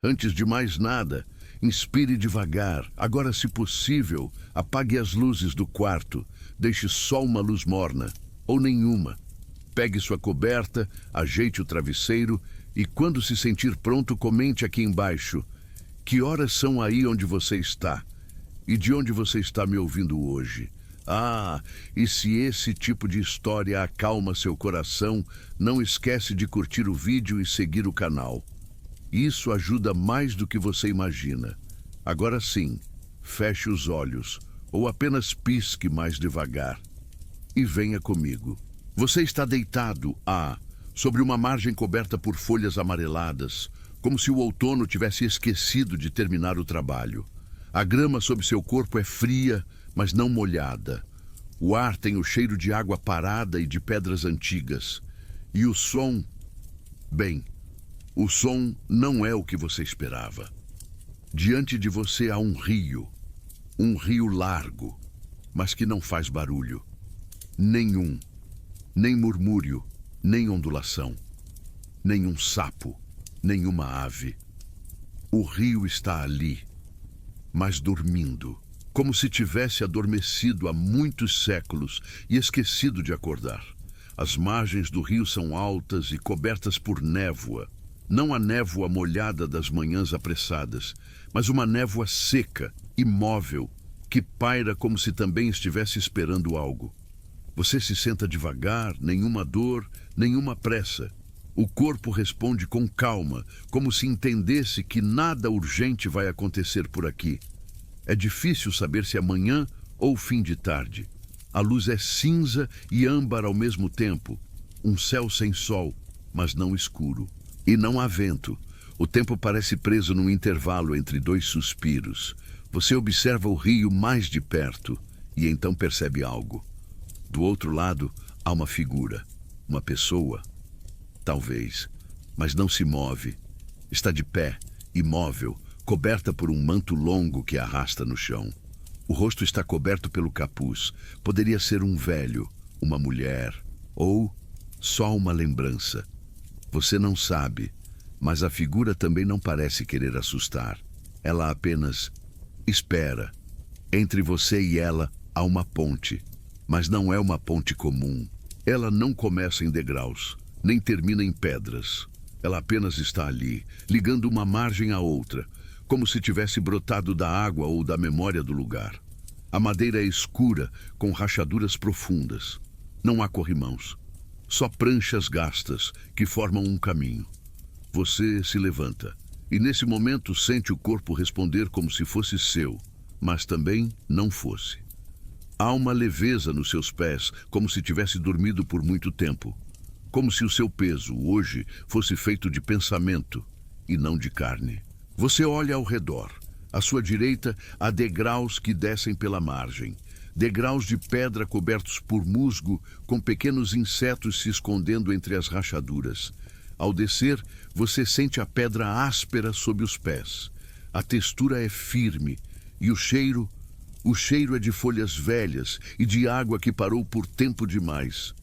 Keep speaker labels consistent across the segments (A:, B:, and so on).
A: Antes de mais nada, inspire devagar. Agora, se possível, apague as luzes do quarto. Deixe só uma luz morna, ou nenhuma. Pegue sua coberta, ajeite o travesseiro e, quando se sentir pronto, comente aqui embaixo. Que horas são aí onde você está? E de onde você está me ouvindo hoje? Ah, e se esse tipo de história acalma seu coração, não esquece de curtir o vídeo e seguir o canal. Isso ajuda mais do que você imagina. Agora sim, feche os olhos, ou apenas pisque mais devagar. E venha comigo. Você está deitado, sobre uma margem coberta por folhas amareladas, como se o outono tivesse esquecido de terminar o trabalho. A grama sob seu corpo é fria, mas não molhada. O ar tem o cheiro de água parada e de pedras antigas. E o som... Bem, o som não é o que você esperava. Diante de você há um rio largo, mas que não faz barulho. Nenhum, nem murmúrio, nem ondulação, nenhum sapo, nenhuma ave. O rio está ali, mas dormindo, como se tivesse adormecido há muitos séculos e esquecido de acordar. As margens do rio são altas e cobertas por névoa. Não a névoa molhada das manhãs apressadas, mas uma névoa seca, imóvel, que paira como se também estivesse esperando algo. Você se senta devagar, nenhuma dor, nenhuma pressa. O corpo responde com calma, como se entendesse que nada urgente vai acontecer por aqui. É difícil saber se é manhã ou fim de tarde. A luz é cinza e âmbar ao mesmo tempo. Um céu sem sol, mas não escuro. E não há vento. O tempo parece preso num intervalo entre dois suspiros. Você observa o rio mais de perto e então percebe algo. Do outro lado, há uma figura, uma pessoa. Talvez, mas não se move. Está de pé, imóvel, coberta por um manto longo que arrasta no chão. O rosto está coberto pelo capuz. Poderia ser um velho, uma mulher, ou só uma lembrança. Você não sabe, mas a figura também não parece querer assustar. Ela apenas espera. Entre você e ela há uma ponte, mas não é uma ponte comum. Ela não começa em degraus, nem termina em pedras. Ela apenas está ali, ligando uma margem à outra, como se tivesse brotado da água ou da memória do lugar. A madeira é escura, com rachaduras profundas. Não há corrimãos, só pranchas gastas que formam um caminho. Você se levanta e nesse momento sente o corpo responder como se fosse seu, mas também não fosse. Há uma leveza nos seus pés, como se tivesse dormido por muito tempo. Como se o seu peso, hoje, fosse feito de pensamento e não de carne. Você olha ao redor. À sua direita, há degraus que descem pela margem. Degraus de pedra cobertos por musgo, com pequenos insetos se escondendo entre as rachaduras. Ao descer, você sente a pedra áspera sob os pés. A textura é firme e o cheiro é de folhas velhas e de água que parou por tempo demais.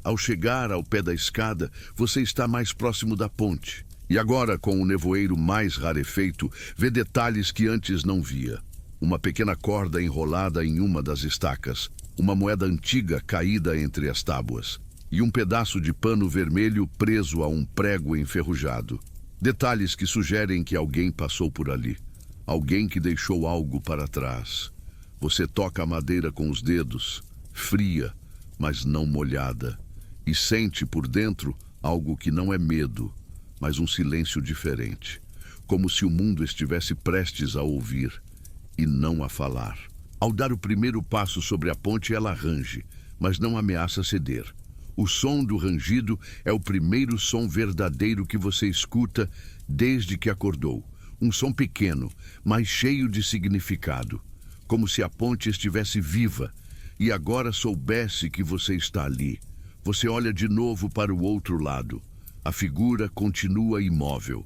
A: Ao chegar ao pé da escada, você está mais próximo da ponte. E agora, com o nevoeiro mais rarefeito, vê detalhes que antes não via. Uma pequena corda enrolada em uma das estacas, uma moeda antiga caída entre as tábuas, e um pedaço de pano vermelho preso a um prego enferrujado. Detalhes que sugerem que alguém passou por ali. Alguém que deixou algo para trás. Você toca a madeira com os dedos, fria, mas não molhada, e sente por dentro algo que não é medo, mas um silêncio diferente, como se o mundo estivesse prestes a ouvir e não a falar. Ao dar o primeiro passo sobre a ponte, ela range, mas não ameaça ceder. O som do rangido é o primeiro som verdadeiro que você escuta desde que acordou. Um som pequeno, mas cheio de significado, como se a ponte estivesse viva e agora soubesse que você está ali. Você olha de novo para o outro lado. A figura continua imóvel,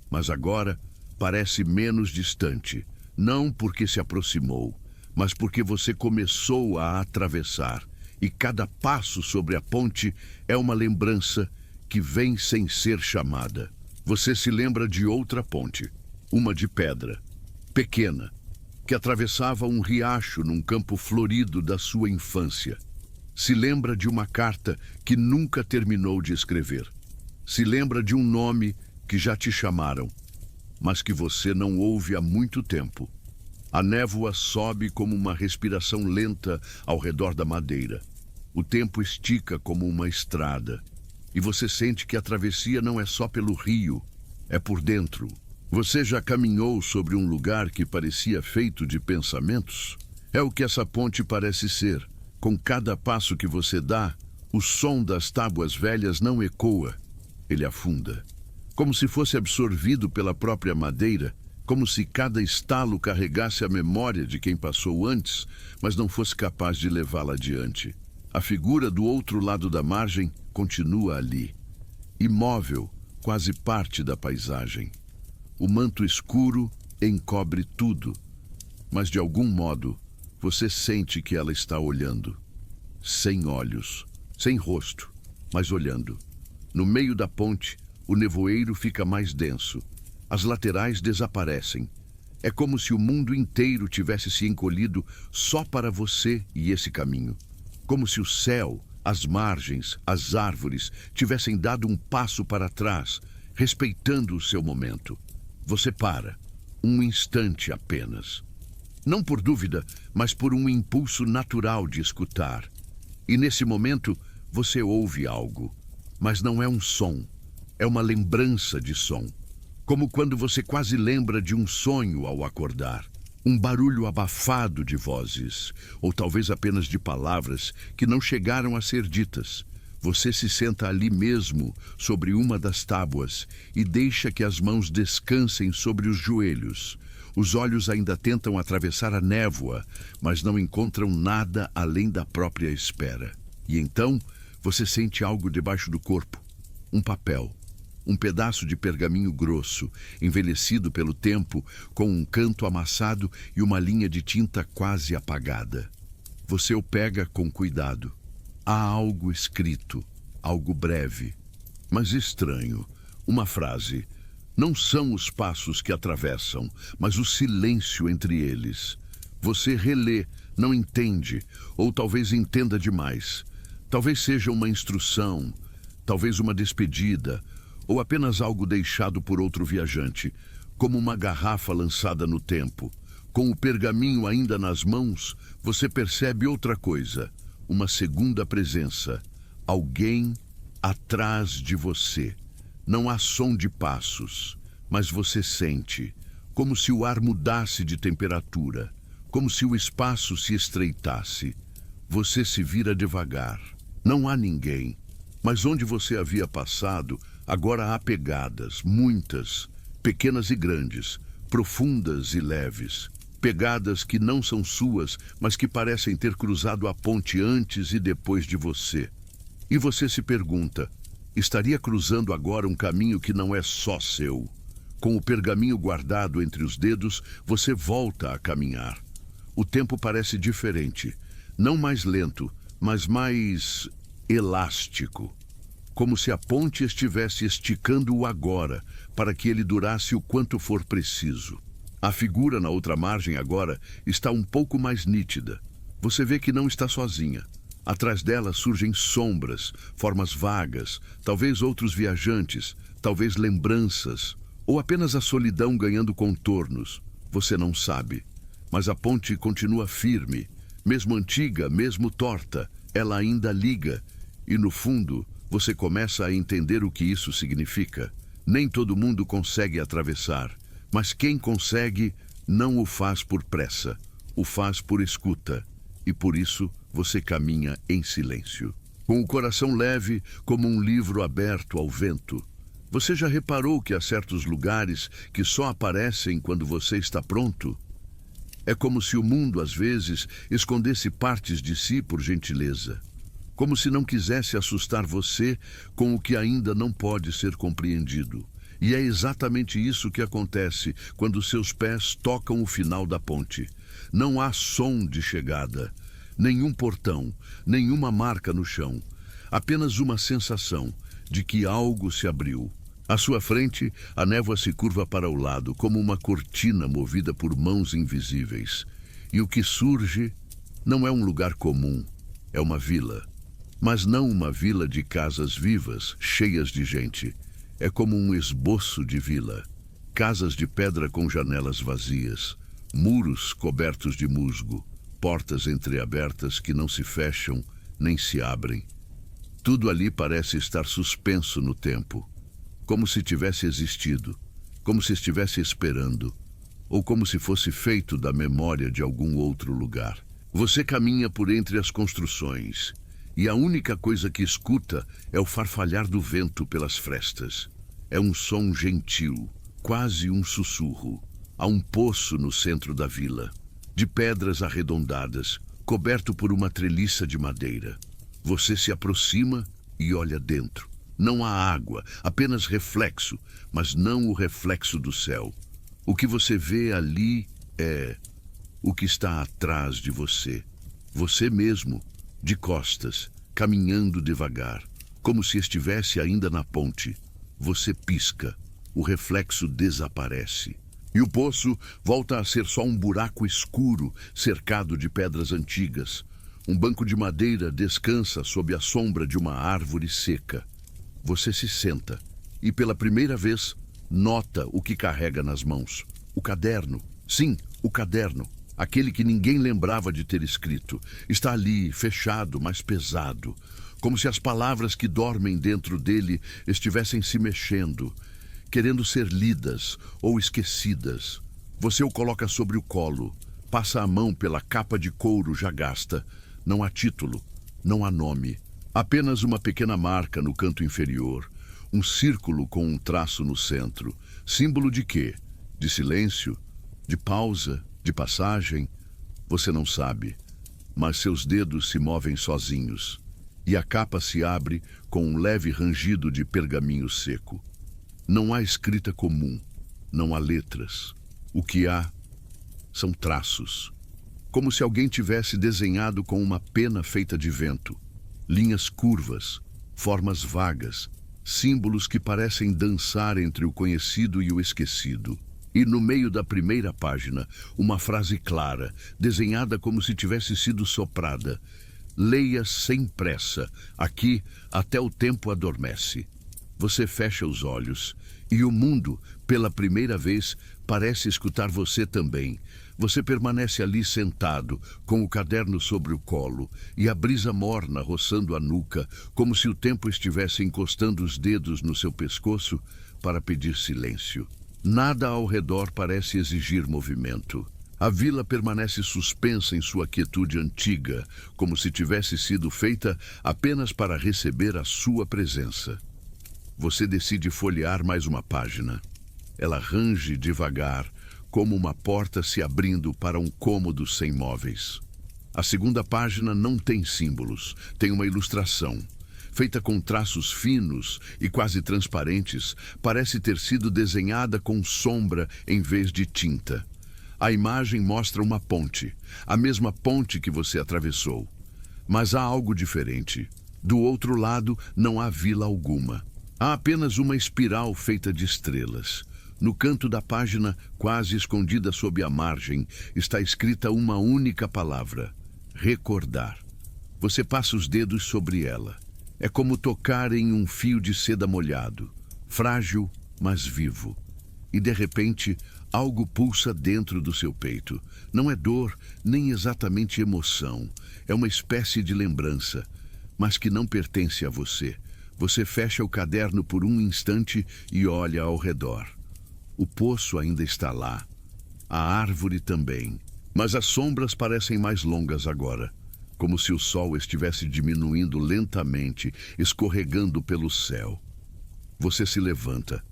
A: mas agora parece menos distante, não porque se aproximou, mas porque você começou a atravessar, e cada passo sobre a ponte é uma lembrança que vem sem ser chamada. Você se lembra de outra ponte, uma de pedra, pequena, que atravessava um riacho num campo florido da sua infância. Se lembra de uma carta que nunca terminou de escrever. Se lembra de um nome que já te chamaram, mas que você não ouve há muito tempo. A névoa sobe como uma respiração lenta ao redor da madeira. O tempo estica como uma estrada. E você sente que a travessia não é só pelo rio, é por dentro. Você já caminhou sobre um lugar que parecia feito de pensamentos? É o que essa ponte parece ser. Com cada passo que você dá, o som das tábuas velhas não ecoa, ele afunda. Como se fosse absorvido pela própria madeira, como se cada estalo carregasse a memória de quem passou antes, mas não fosse capaz de levá-la adiante. A figura do outro lado da margem continua ali, imóvel, quase parte da paisagem. O manto escuro encobre tudo, mas de algum modo você sente que ela está olhando. Sem olhos, sem rosto, mas olhando. No meio da ponte, o nevoeiro fica mais denso. As laterais desaparecem. É como se o mundo inteiro tivesse se encolhido só para você e esse caminho. Como se o céu, as margens, as árvores tivessem dado um passo para trás, respeitando o seu momento. Você para, um instante apenas. Não por dúvida, mas por um impulso natural de escutar. E nesse momento, você ouve algo. Mas não é um som, é uma lembrança de som. Como quando você quase lembra de um sonho ao acordar. Um barulho abafado de vozes, ou talvez apenas de palavras que não chegaram a ser ditas. Você se senta ali mesmo, sobre uma das tábuas, e deixa que as mãos descansem sobre os joelhos. Os olhos ainda tentam atravessar a névoa, mas não encontram nada além da própria espera. E então, você sente algo debaixo do corpo. Um papel. Um pedaço de pergaminho grosso, envelhecido pelo tempo, com um canto amassado e uma linha de tinta quase apagada. Você o pega com cuidado. Há algo escrito, algo breve, mas estranho. Uma frase. Não são os passos que atravessam, mas o silêncio entre eles. Você relê, não entende, ou talvez entenda demais. Talvez seja uma instrução, talvez uma despedida, ou apenas algo deixado por outro viajante, como uma garrafa lançada no tempo. Com o pergaminho ainda nas mãos, você percebe outra coisa, uma segunda presença, alguém atrás de você. Não há som de passos, mas você sente, como se o ar mudasse de temperatura, como se o espaço se estreitasse. Você se vira devagar. Não há ninguém, mas onde você havia passado, agora há pegadas, muitas, pequenas e grandes, profundas e leves. Pegadas que não são suas, mas que parecem ter cruzado a ponte antes e depois de você. E você se pergunta, estaria cruzando agora um caminho que não é só seu? Com o pergaminho guardado entre os dedos, você volta a caminhar. O tempo parece diferente, não mais lento, mas mais elástico. Como se a ponte estivesse esticando o agora, para que ele durasse o quanto for preciso. A figura na outra margem agora está um pouco mais nítida. Você vê que não está sozinha. Atrás dela surgem sombras, formas vagas, talvez outros viajantes, talvez lembranças, ou apenas a solidão ganhando contornos. Você não sabe. Mas a ponte continua firme. Mesmo antiga, mesmo torta, ela ainda liga. E no fundo, você começa a entender o que isso significa. Nem todo mundo consegue atravessar, mas quem consegue não o faz por pressa, o faz por escuta. E por isso você caminha em silêncio. Com o coração leve, como um livro aberto ao vento. Você já reparou que há certos lugares que só aparecem quando você está pronto? É como se o mundo, às vezes, escondesse partes de si por gentileza. Como se não quisesse assustar você com o que ainda não pode ser compreendido. E é exatamente isso que acontece quando seus pés tocam o final da ponte. Não há som de chegada, nenhum portão, nenhuma marca no chão. Apenas uma sensação de que algo se abriu. À sua frente, a névoa se curva para o lado, como uma cortina movida por mãos invisíveis. E o que surge não é um lugar comum, é uma vila. Mas não uma vila de casas vivas, cheias de gente. É como um esboço de vila. Casas de pedra com janelas vazias, muros cobertos de musgo, portas entreabertas que não se fecham nem se abrem. Tudo ali parece estar suspenso no tempo, como se tivesse existido, como se estivesse esperando, ou como se fosse feito da memória de algum outro lugar. Você caminha por entre as construções, e a única coisa que escuta é o farfalhar do vento pelas frestas. É um som gentil, quase um sussurro. Há um poço no centro da vila, de pedras arredondadas, coberto por uma treliça de madeira. Você se aproxima e olha dentro. Não há água, apenas reflexo, mas não o reflexo do céu. O que você vê ali é o que está atrás de você. Você mesmo, de costas, caminhando devagar, como se estivesse ainda na ponte. Você pisca, o reflexo desaparece. E o poço volta a ser só um buraco escuro, cercado de pedras antigas. Um banco de madeira descansa sob a sombra de uma árvore seca. Você se senta e, pela primeira vez, nota o que carrega nas mãos. O caderno. Sim, o caderno. Aquele que ninguém lembrava de ter escrito. Está ali, fechado, mas pesado. Como se as palavras que dormem dentro dele estivessem se mexendo, querendo ser lidas ou esquecidas. Você o coloca sobre o colo, passa a mão pela capa de couro já gasta. Não há título, não há nome. Apenas uma pequena marca no canto inferior, um círculo com um traço no centro. Símbolo de quê? De silêncio? De pausa? De passagem? Você não sabe, mas seus dedos se movem sozinhos. E a capa se abre com um leve rangido de pergaminho seco. Não há escrita comum, não há letras. O que há são traços. Como se alguém tivesse desenhado com uma pena feita de vento. Linhas curvas, formas vagas, símbolos que parecem dançar entre o conhecido e o esquecido. E no meio da primeira página, uma frase clara, desenhada como se tivesse sido soprada. Leia sem pressa, aqui até o tempo adormece. Você fecha os olhos e o mundo, pela primeira vez, parece escutar você também. Você permanece ali sentado, com o caderno sobre o colo e a brisa morna roçando a nuca, como se o tempo estivesse encostando os dedos no seu pescoço para pedir silêncio. Nada ao redor parece exigir movimento. A vila permanece suspensa em sua quietude antiga, como se tivesse sido feita apenas para receber a sua presença. Você decide folhear mais uma página. Ela range devagar, como uma porta se abrindo para um cômodo sem móveis. A segunda página não tem símbolos, tem uma ilustração. Feita com traços finos e quase transparentes, parece ter sido desenhada com sombra em vez de tinta. A imagem mostra uma ponte, a mesma ponte que você atravessou. Mas há algo diferente. Do outro lado não há vila alguma. Há apenas uma espiral feita de estrelas. No canto da página, quase escondida sob a margem, está escrita uma única palavra: recordar. Você passa os dedos sobre ela. É como tocar em um fio de seda molhado, frágil, mas vivo. E de repente, algo pulsa dentro do seu peito. Não é dor, nem exatamente emoção. É uma espécie de lembrança, mas que não pertence a você. Você fecha o caderno por um instante e olha ao redor. O poço ainda está lá. A árvore também. Mas as sombras parecem mais longas agora, como se o sol estivesse diminuindo lentamente, escorregando pelo céu. Você se levanta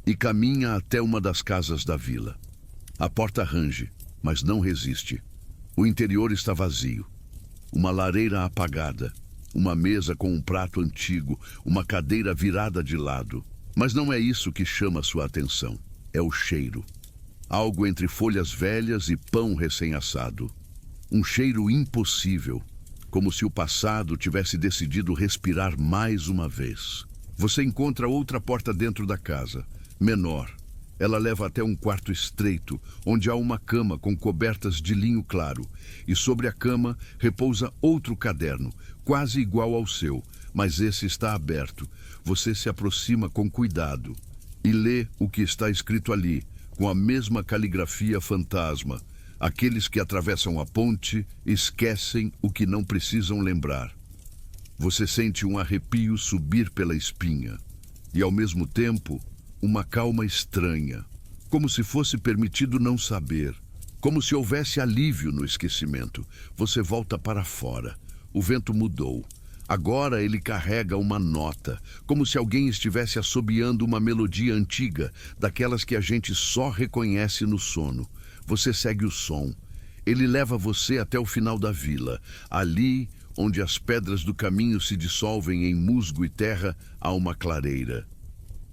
A: e caminha até uma das casas da vila. A porta range, mas não resiste. O interior está vazio. Uma lareira apagada, uma mesa com um prato antigo, uma cadeira virada de lado. Mas não é isso que chama sua atenção. É o cheiro. Algo entre folhas velhas e pão recém-assado. Um cheiro impossível, como se o passado tivesse decidido respirar mais uma vez. Você encontra outra porta dentro da casa, menor. Ela leva até um quarto estreito, onde há uma cama com cobertas de linho claro, e sobre a cama repousa outro caderno, quase igual ao seu, mas esse está aberto. Você se aproxima com cuidado e lê o que está escrito ali, com a mesma caligrafia fantasma. Aqueles que atravessam a ponte esquecem o que não precisam lembrar. Você sente um arrepio subir pela espinha e, ao mesmo tempo, uma calma estranha, como se fosse permitido não saber, como se houvesse alívio no esquecimento. Você volta para fora. O vento mudou. Agora ele carrega uma nota, como se alguém estivesse assobiando uma melodia antiga, daquelas que a gente só reconhece no sono. Você segue o som. Ele leva você até o final da vila. Ali, onde as pedras do caminho se dissolvem em musgo e terra, há uma clareira.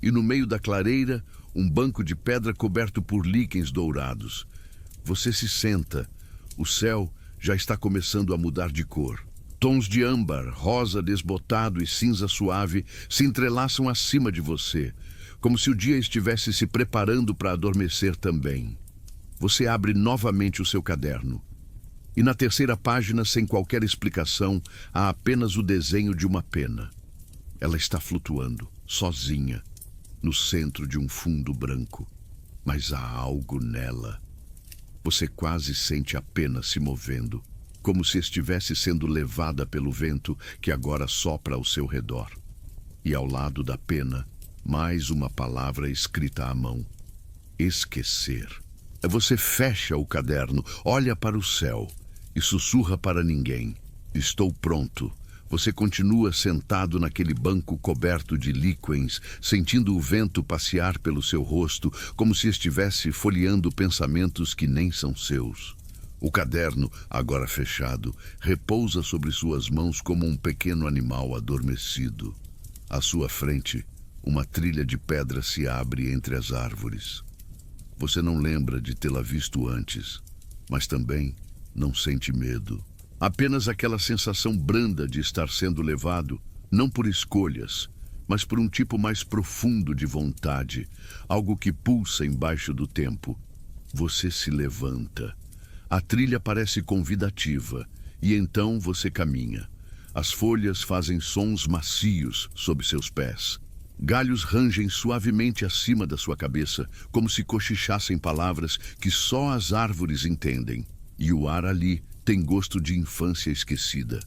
A: E no meio da clareira, um banco de pedra coberto por líquens dourados. Você se senta. O céu já está começando a mudar de cor. Tons de âmbar, rosa desbotado e cinza suave se entrelaçam acima de você, como se o dia estivesse se preparando para adormecer também. Você abre novamente o seu caderno. E na terceira página, sem qualquer explicação, há apenas o desenho de uma pena. Ela está flutuando, sozinha, no centro de um fundo branco. Mas há algo nela. Você quase sente a pena se movendo, como se estivesse sendo levada pelo vento que agora sopra ao seu redor. E ao lado da pena, mais uma palavra escrita à mão: esquecer. Você fecha o caderno, olha para o céu e sussurra para ninguém: estou pronto. Você continua sentado naquele banco coberto de líquens, sentindo o vento passear pelo seu rosto, como se estivesse folheando pensamentos que nem são seus. O caderno, agora fechado, repousa sobre suas mãos como um pequeno animal adormecido. À sua frente, uma trilha de pedra se abre entre as árvores. Você não lembra de tê-la visto antes, mas também não sente medo. Apenas aquela sensação branda de estar sendo levado, não por escolhas, mas por um tipo mais profundo de vontade, algo que pulsa embaixo do tempo. Você se levanta. A trilha parece convidativa, e então você caminha. As folhas fazem sons macios sob seus pés. Galhos rangem suavemente acima da sua cabeça, como se cochichassem palavras que só as árvores entendem. E o ar ali tem gosto de infância esquecida.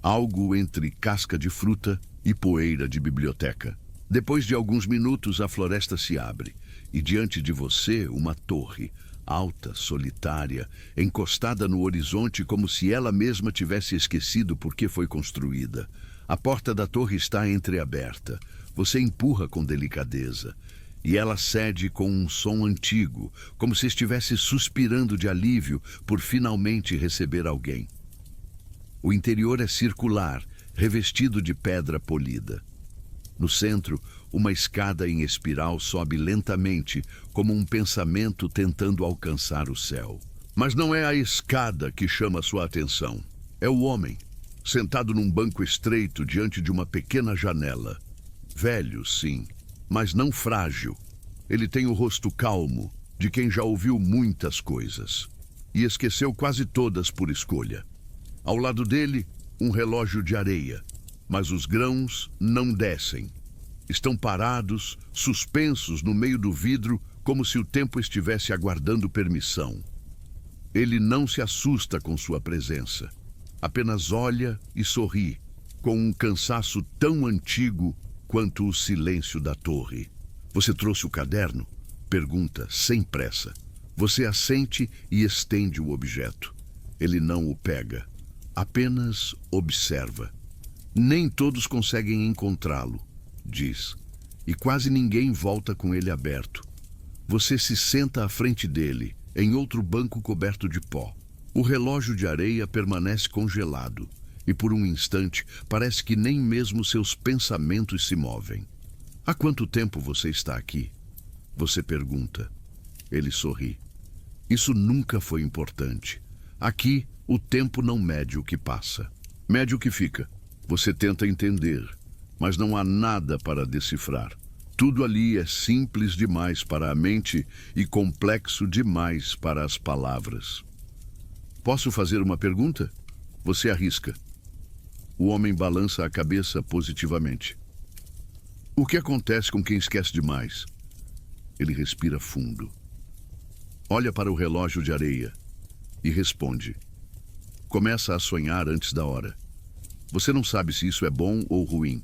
A: Algo entre casca de fruta e poeira de biblioteca. Depois de alguns minutos, a floresta se abre, e diante de você, uma torre, alta, solitária, encostada no horizonte como se ela mesma tivesse esquecido por que foi construída. A porta da torre está entreaberta. Você empurra com delicadeza, e ela cede com um som antigo, como se estivesse suspirando de alívio por finalmente receber alguém. O interior é circular, revestido de pedra polida. No centro, uma escada em espiral sobe lentamente, como um pensamento tentando alcançar o céu. Mas não é a escada que chama sua atenção. É o homem, sentado num banco estreito diante de uma pequena janela. Velho, sim, mas não frágil. Ele tem o rosto calmo, de quem já ouviu muitas coisas, e esqueceu quase todas por escolha. Ao lado dele, um relógio de areia, mas os grãos não descem. Estão parados, suspensos no meio do vidro, como se o tempo estivesse aguardando permissão. Ele não se assusta com sua presença, apenas olha e sorri, com um cansaço tão antigo quanto o silêncio da torre. Você trouxe o caderno? Pergunta, sem pressa. Você assente e estende o objeto. Ele não o pega, apenas observa. Nem todos conseguem encontrá-lo, diz, e quase ninguém volta com ele aberto. Você se senta à frente dele, em outro banco coberto de pó. O relógio de areia permanece congelado, e por um instante parece que nem mesmo seus pensamentos se movem. Há quanto tempo você está aqui? Você pergunta. Ele sorri. Isso nunca foi importante. Aqui, o tempo não mede o que passa. Mede o que fica. Você tenta entender, mas não há nada para decifrar. Tudo ali é simples demais para a mente e complexo demais para as palavras. Posso fazer uma pergunta? Você arrisca. O homem balança a cabeça positivamente. O que acontece com quem esquece demais? Ele respira fundo. Olha para o relógio de areia e responde. Começa a sonhar antes da hora. Você não sabe se isso é bom ou ruim,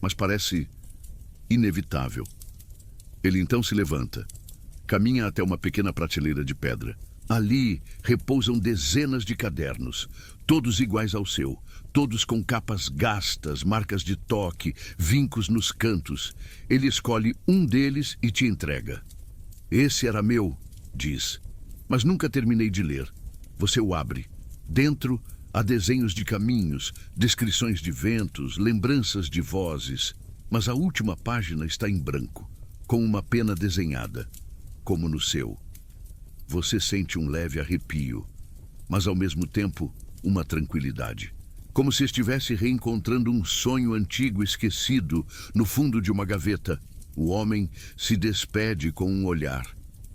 A: mas parece inevitável. Ele então se levanta, caminha até uma pequena prateleira de pedra. Ali repousam dezenas de cadernos, todos iguais ao seu, todos com capas gastas, marcas de toque, vincos nos cantos. Ele escolhe um deles e te entrega. Esse era meu, diz, mas nunca terminei de ler. Você o abre. Dentro há desenhos de caminhos, descrições de ventos, lembranças de vozes. Mas a última página está em branco, com uma pena desenhada, como no seu. Você sente um leve arrepio, mas ao mesmo tempo uma tranquilidade. Como se estivesse reencontrando um sonho antigo esquecido no fundo de uma gaveta. O homem se despede com um olhar.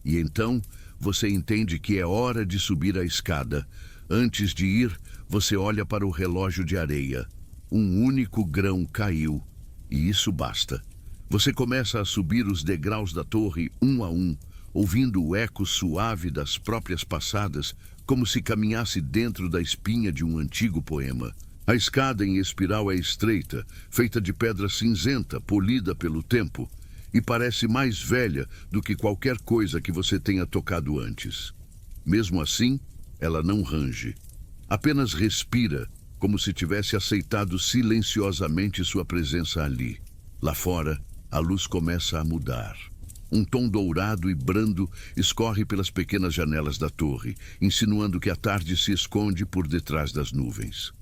A: E então você entende que é hora de subir a escada. Antes de ir, você olha para o relógio de areia. Um único grão caiu. E isso basta. Você começa a subir os degraus da torre um a um, ouvindo o eco suave das próprias passadas, como se caminhasse dentro da espinha de um antigo poema. A escada em espiral é estreita, feita de pedra cinzenta, polida pelo tempo, e parece mais velha do que qualquer coisa que você tenha tocado antes. Mesmo assim, ela não range. Apenas respira, como se tivesse aceitado silenciosamente sua presença ali. Lá fora, a luz começa a mudar. Um tom dourado e brando escorre pelas pequenas janelas da torre, insinuando que a tarde se esconde por detrás das nuvens.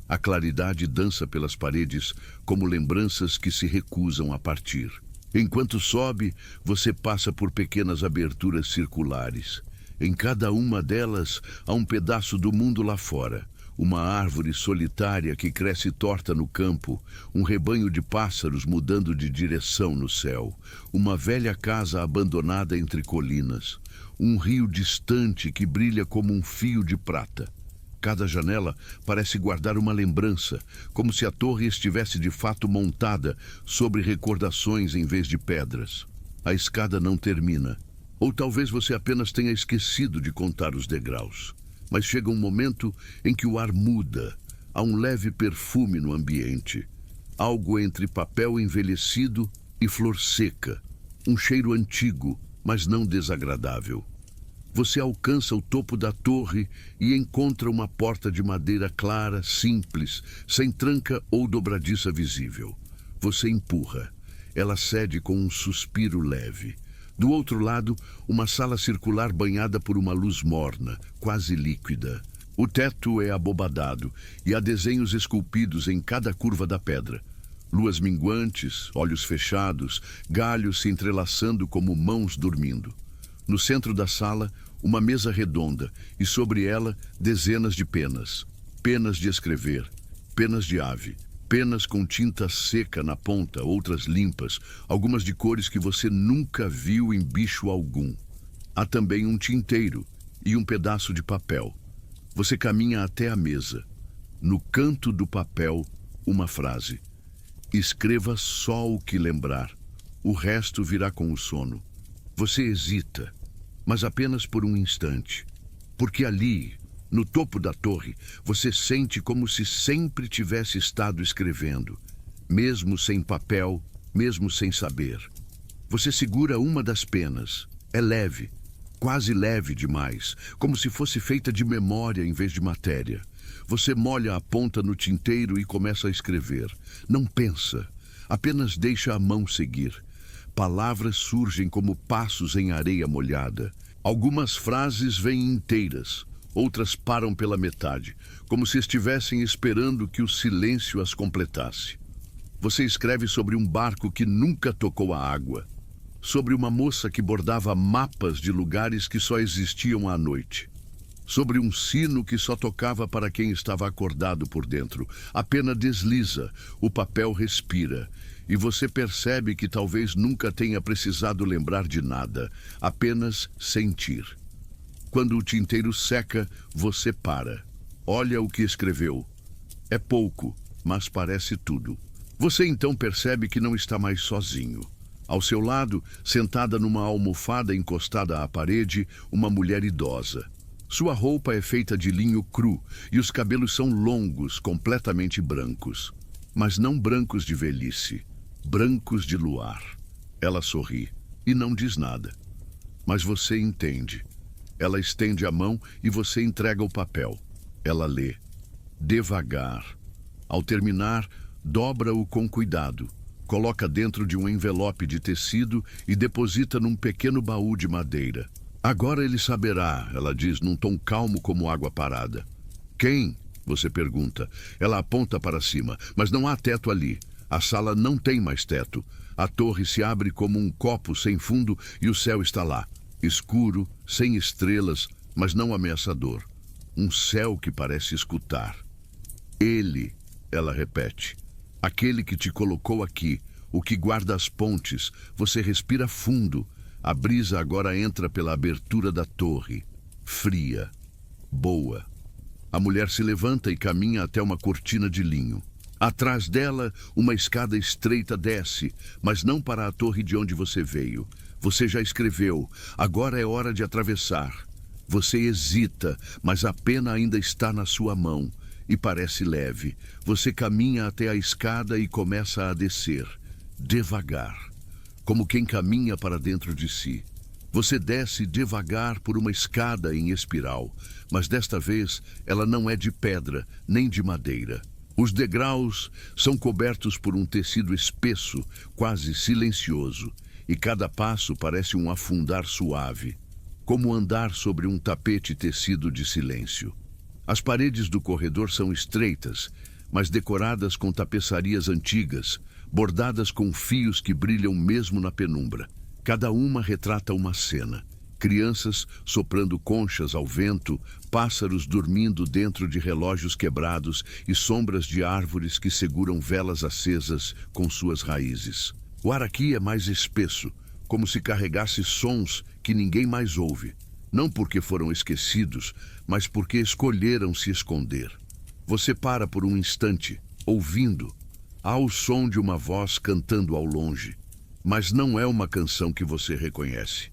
A: A claridade dança pelas paredes como lembranças que se recusam a partir. Enquanto sobe, você passa por pequenas aberturas circulares. Em cada uma delas há um pedaço do mundo lá fora. Uma árvore solitária que cresce torta no campo, um rebanho de pássaros mudando de direção no céu, uma velha casa abandonada entre colinas, um rio distante que brilha como um fio de prata. Cada janela parece guardar uma lembrança, como se a torre estivesse de fato montada sobre recordações em vez de pedras. A escada não termina, ou talvez você apenas tenha esquecido de contar os degraus. Mas chega um momento em que o ar muda. Há um leve perfume no ambiente. Algo entre papel envelhecido e flor seca. Um cheiro antigo, mas não desagradável. Você alcança o topo da torre e encontra uma porta de madeira clara, simples, sem tranca ou dobradiça visível. Você empurra. Ela cede com um suspiro leve. Do outro lado, uma sala circular banhada por uma luz morna, quase líquida. O teto é abobadado e há desenhos esculpidos em cada curva da pedra. Luas minguantes, olhos fechados, galhos se entrelaçando como mãos dormindo. No centro da sala, uma mesa redonda e sobre ela dezenas de penas. Penas de escrever, penas de ave. Penas com tinta seca na ponta, outras limpas, algumas de cores que você nunca viu em bicho algum. Há também um tinteiro e um pedaço de papel. Você caminha até a mesa. No canto do papel, uma frase. Escreva só o que lembrar. O resto virá com o sono. Você hesita, mas apenas por um instante. Porque ali, no topo da torre, você sente como se sempre tivesse estado escrevendo, mesmo sem papel, mesmo sem saber. Você segura uma das penas. É leve, quase leve demais, como se fosse feita de memória em vez de matéria. Você molha a ponta no tinteiro e começa a escrever. Não pensa, apenas deixa a mão seguir. Palavras surgem como passos em areia molhada. Algumas frases vêm inteiras. Outras param pela metade, como se estivessem esperando que o silêncio as completasse. Você escreve sobre um barco que nunca tocou a água, sobre uma moça que bordava mapas de lugares que só existiam à noite. sobre um sino que só tocava para quem estava acordado por dentro. A pena desliza, o papel respira, e você percebe que talvez nunca tenha precisado lembrar de nada, apenas sentir. Quando o tinteiro seca, você para. Olha o que escreveu. É pouco, mas parece tudo. Você então percebe que não está mais sozinho. Ao seu lado, sentada numa almofada encostada à parede, uma mulher idosa. Sua roupa é feita de linho cru e os cabelos são longos, completamente brancos. Mas não brancos de velhice, brancos de luar. Ela sorri e não diz nada. Mas você entende. Ela estende a mão e você entrega o papel. Ela lê. Devagar. Ao terminar, dobra-o com cuidado. Coloca dentro de um envelope de tecido e deposita num pequeno baú de madeira. Agora ele saberá, ela diz num tom calmo como água parada. Quem? Você pergunta. Ela aponta para cima, mas não há teto ali. A sala não tem mais teto. A torre se abre como um copo sem fundo e o céu está lá. Escuro, sem estrelas, mas não ameaçador. Um céu que parece escutar. Ele, ela repete. Aquele que te colocou aqui, o que guarda as pontes. Você respira fundo. A brisa agora entra pela abertura da torre. Fria. Boa. A mulher se levanta e caminha até uma cortina de linho. Atrás dela, uma escada estreita desce, mas não para a torre de onde você veio. Você já escreveu. Agora é hora de atravessar. Você hesita, mas a pena ainda está na sua mão. E parece leve. Você caminha até a escada e começa a descer. Devagar. Como quem caminha para dentro de si. Você desce devagar por uma escada em espiral, mas desta vez ela não é de pedra, nem de madeira. Os degraus são cobertos por um tecido espesso, quase silencioso, e cada passo parece um afundar suave, como andar sobre um tapete tecido de silêncio. As paredes do corredor são estreitas, mas decoradas com tapeçarias antigas, bordadas com fios que brilham mesmo na penumbra. Cada uma retrata uma cena. Crianças soprando conchas ao vento, pássaros dormindo dentro de relógios quebrados e sombras de árvores que seguram velas acesas com suas raízes. O ar aqui é mais espesso, como se carregasse sons que ninguém mais ouve. Não porque foram esquecidos, mas porque escolheram se esconder. Você para por um instante, ouvindo. Há o som de uma voz cantando ao longe, mas não é uma canção que você reconhece.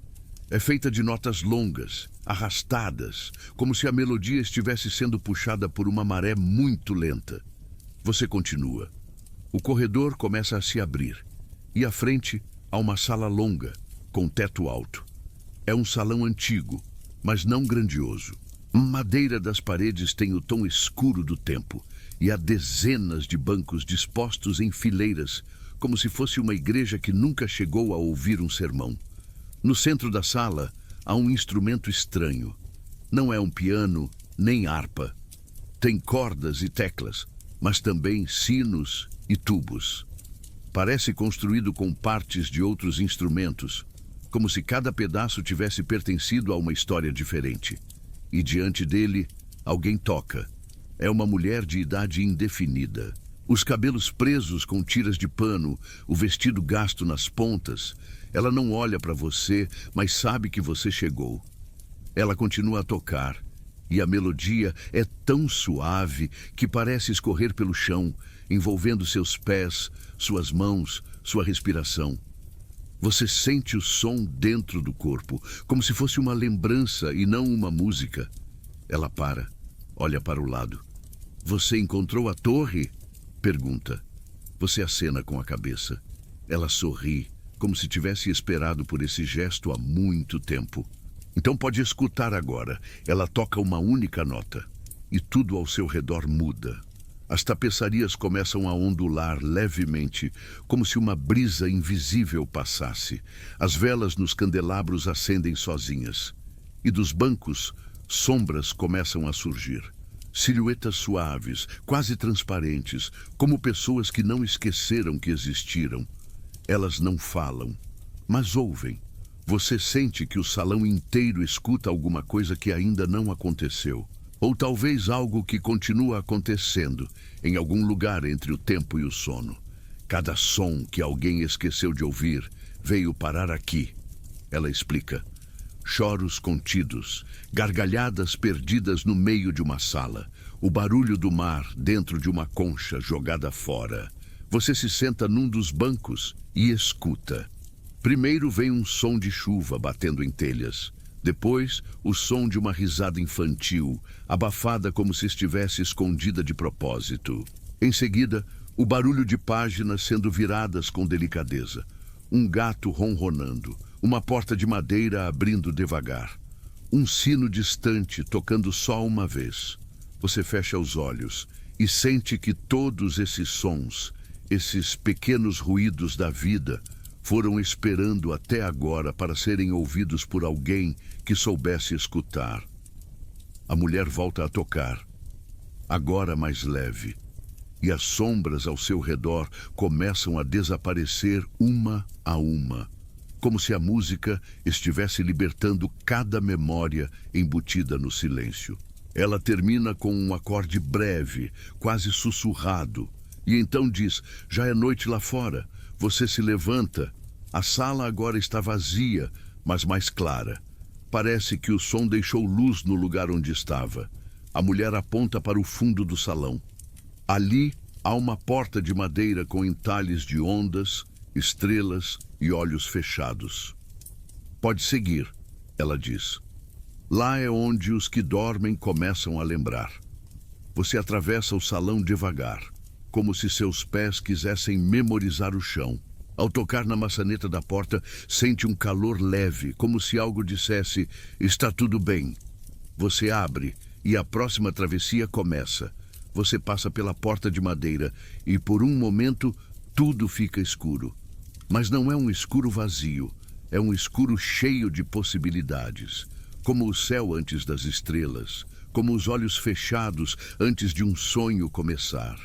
A: É feita de notas longas, arrastadas, como se a melodia estivesse sendo puxada por uma maré muito lenta. Você continua. O corredor começa a se abrir, e à frente há uma sala longa, com teto alto. É um salão antigo, mas não grandioso. Madeira das paredes tem o tom escuro do tempo, e há dezenas de bancos dispostos em fileiras, como se fosse uma igreja que nunca chegou a ouvir um sermão. No centro da sala, há um instrumento estranho. Não é um piano, nem harpa. Tem cordas e teclas, mas também sinos e tubos. Parece construído com partes de outros instrumentos, como se cada pedaço tivesse pertencido a uma história diferente. E diante dele, alguém toca. É uma mulher de idade indefinida. Os cabelos presos com tiras de pano, o vestido gasto nas pontas. Ela não olha para você, mas sabe que você chegou. Ela continua a tocar, e a melodia é tão suave que parece escorrer pelo chão, envolvendo seus pés, suas mãos, sua respiração. Você sente o som dentro do corpo, como se fosse uma lembrança e não uma música. Ela para, olha para o lado. Você encontrou a torre? Pergunta. Você acena com a cabeça. Ela sorri, como se tivesse esperado por esse gesto há muito tempo. Então pode escutar agora. Ela toca uma única nota. E tudo ao seu redor muda. As tapeçarias começam a ondular levemente, como se uma brisa invisível passasse. As velas nos candelabros acendem sozinhas. E dos bancos, sombras começam a surgir. Silhuetas suaves, quase transparentes, como pessoas que não esqueceram que existiram. Elas não falam, mas ouvem. Você sente que o salão inteiro escuta alguma coisa que ainda não aconteceu. Ou talvez algo que continua acontecendo em algum lugar entre o tempo e o sono. Cada som que alguém esqueceu de ouvir veio parar aqui. Ela explica. Choros contidos, gargalhadas perdidas no meio de uma sala, o barulho do mar dentro de uma concha jogada fora. Você se senta num dos bancos e escuta. Primeiro vem um som de chuva batendo em telhas. Depois, o som de uma risada infantil, abafada como se estivesse escondida de propósito. Em seguida, o barulho de páginas sendo viradas com delicadeza. Um gato ronronando, uma porta de madeira abrindo devagar. Um sino distante tocando só uma vez. Você fecha os olhos e sente que todos esses sons, esses pequenos ruídos da vida, foram esperando até agora para serem ouvidos por alguém que soubesse escutar. A mulher volta a tocar, agora mais leve, e as sombras ao seu redor começam a desaparecer uma a uma, como se a música estivesse libertando cada memória embutida no silêncio. Ela termina com um acorde breve, quase sussurrado, e então diz, já é noite lá fora. Você se levanta. A sala agora está vazia, mas mais clara. Parece que o som deixou luz no lugar onde estava. A mulher aponta para o fundo do salão. Ali há uma porta de madeira com entalhes de ondas, estrelas e olhos fechados. Pode seguir, ela diz. Lá é onde os que dormem começam a lembrar. Você atravessa o salão devagar, como se seus pés quisessem memorizar o chão. Ao tocar na maçaneta da porta, sente um calor leve, como se algo dissesse, está tudo bem. Você abre e a próxima travessia começa. Você passa pela porta de madeira e, por um momento, tudo fica escuro. Mas não é um escuro vazio, é um escuro cheio de possibilidades. Como o céu antes das estrelas, como os olhos fechados antes de um sonho começar.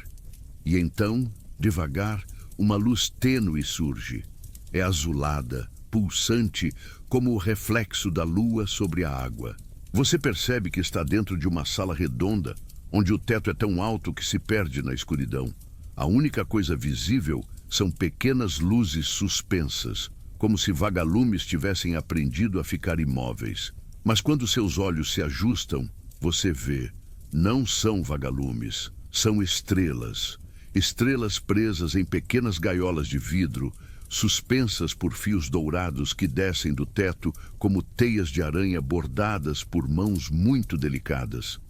A: E então, devagar, uma luz tênue surge. É azulada, pulsante, como o reflexo da lua sobre a água. Você percebe que está dentro de uma sala redonda, onde o teto é tão alto que se perde na escuridão. A única coisa visível são pequenas luzes suspensas, como se vagalumes tivessem aprendido a ficar imóveis. Mas quando seus olhos se ajustam, você vê. Não são vagalumes, são estrelas. Estrelas presas em pequenas gaiolas de vidro, suspensas por fios dourados que descem do teto como teias de aranha bordadas por mãos muito delicadas.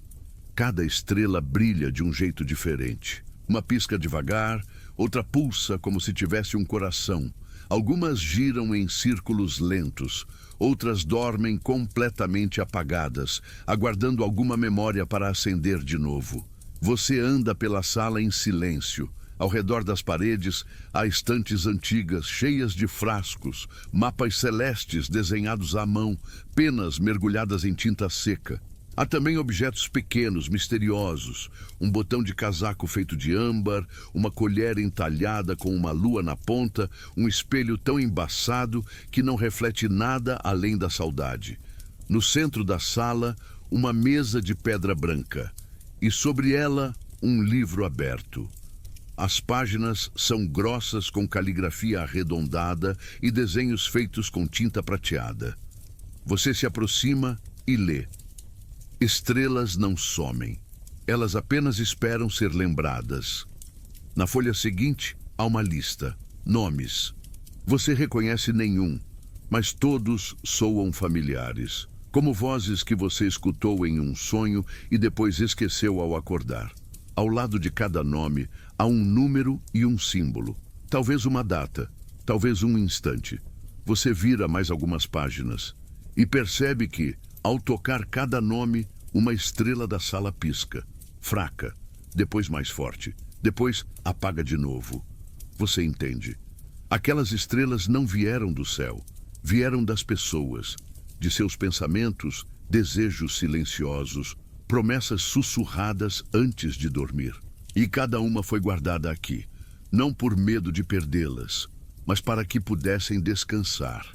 A: Cada estrela brilha de um jeito diferente. Uma pisca devagar, outra pulsa como se tivesse um coração. Algumas giram em círculos lentos, outras dormem completamente apagadas, aguardando alguma memória para acender de novo. Você anda pela sala em silêncio. Ao redor das paredes, há estantes antigas, cheias de frascos, mapas celestes desenhados à mão, penas mergulhadas em tinta seca. Há também objetos pequenos, misteriosos, um botão de casaco feito de âmbar, uma colher entalhada com uma lua na ponta, um espelho tão embaçado que não reflete nada além da saudade. No centro da sala, uma mesa de pedra branca. E sobre ela, um livro aberto. As páginas são grossas com caligrafia arredondada e desenhos feitos com tinta prateada. Você se aproxima e lê. Estrelas não somem. Elas apenas esperam ser lembradas. Na folha seguinte, há uma lista. Nomes. Você reconhece nenhum, mas todos soam familiares. Como vozes que você escutou em um sonho e depois esqueceu ao acordar. Ao lado de cada nome, há um número e um símbolo. Talvez uma data, talvez um instante. Você vira mais algumas páginas e percebe que, ao tocar cada nome, uma estrela da sala pisca. Fraca, depois mais forte, depois apaga de novo. Você entende. Aquelas estrelas não vieram do céu, vieram das pessoas. De seus pensamentos, desejos silenciosos, promessas sussurradas antes de dormir. E cada uma foi guardada aqui, não por medo de perdê-las, mas para que pudessem descansar.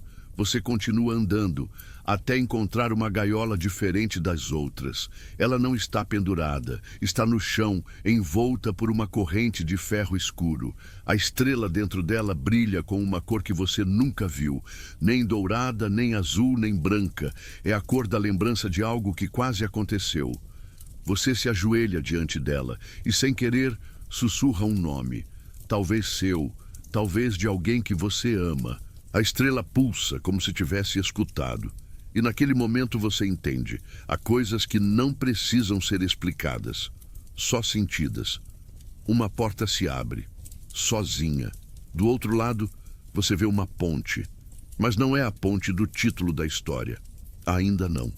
A: Você continua andando até encontrar uma gaiola diferente das outras. Ela não está pendurada, está no chão, envolta por uma corrente de ferro escuro. A estrela dentro dela brilha com uma cor que você nunca viu, nem dourada, nem azul, nem branca. É a cor da lembrança de algo que quase aconteceu. Você se ajoelha diante dela e, sem querer, sussurra um nome. Talvez seu, talvez de alguém que você ama. A estrela pulsa como se tivesse escutado. E naquele momento você entende. Há coisas que não precisam ser explicadas, só sentidas. Uma porta se abre, sozinha. Do outro lado, você vê uma ponte. Mas não é a ponte do título da história. Ainda não.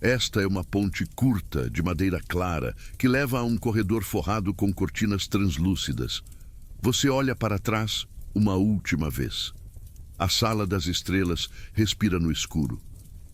A: Esta é uma ponte curta, de madeira clara, que leva a um corredor forrado com cortinas translúcidas. Você olha para trás uma última vez. A sala das estrelas respira no escuro,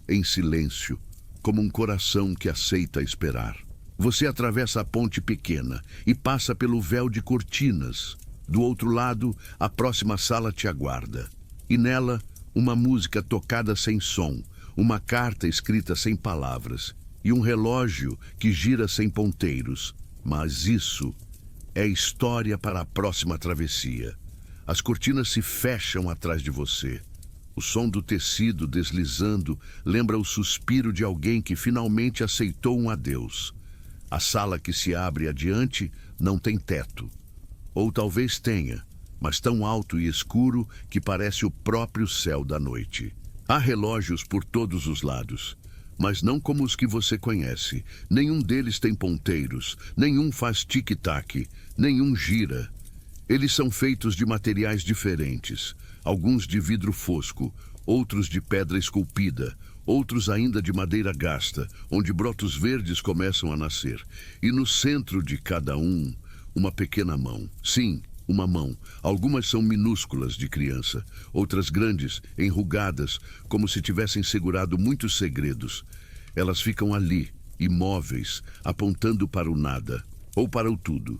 A: em silêncio, como um coração que aceita esperar. Você atravessa a ponte pequena e passa pelo véu de cortinas. Do outro lado, a próxima sala te aguarda. E nela, uma música tocada sem som, uma carta escrita sem palavras e um relógio que gira sem ponteiros. Mas isso é história para a próxima travessia. As cortinas se fecham atrás de você. O som do tecido deslizando lembra o suspiro de alguém que finalmente aceitou um adeus. A sala que se abre adiante não tem teto. Ou talvez tenha, mas tão alto e escuro que parece o próprio céu da noite. Há relógios por todos os lados, mas não como os que você conhece. Nenhum deles tem ponteiros, nenhum faz tic-tac, nenhum gira. Eles são feitos de materiais diferentes, alguns de vidro fosco, outros de pedra esculpida, outros ainda de madeira gasta, onde brotos verdes começam a nascer. E no centro de cada um, uma pequena mão. Sim, uma mão. Algumas são minúsculas de criança, outras grandes, enrugadas, como se tivessem segurado muitos segredos. Elas ficam ali, imóveis, apontando para o nada, ou para o tudo.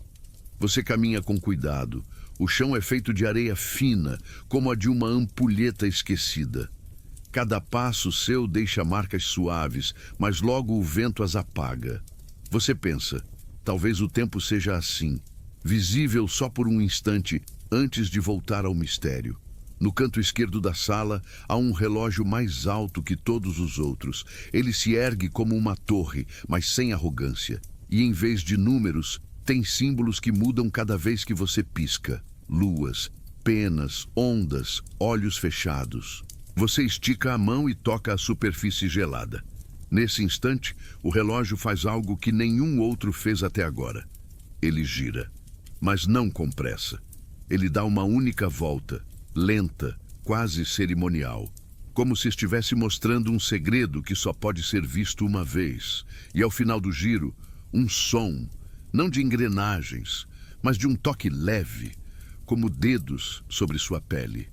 A: Você caminha com cuidado. O chão é feito de areia fina, como a de uma ampulheta esquecida. Cada passo seu deixa marcas suaves, mas logo o vento as apaga. Você pensa, talvez o tempo seja assim, visível só por um instante antes de voltar ao mistério. No canto esquerdo da sala há um relógio mais alto que todos os outros. Ele se ergue como uma torre, mas sem arrogância. E em vez de números, tem símbolos que mudam cada vez que você pisca. Luas, penas, ondas, olhos fechados. Você estica a mão e toca a superfície gelada. Nesse instante, o relógio faz algo que nenhum outro fez até agora. Ele gira, mas não com pressa. Ele dá uma única volta, lenta, quase cerimonial, como se estivesse mostrando um segredo que só pode ser visto uma vez. E ao final do giro, um som, não de engrenagens, mas de um toque leve, como dedos sobre sua pele,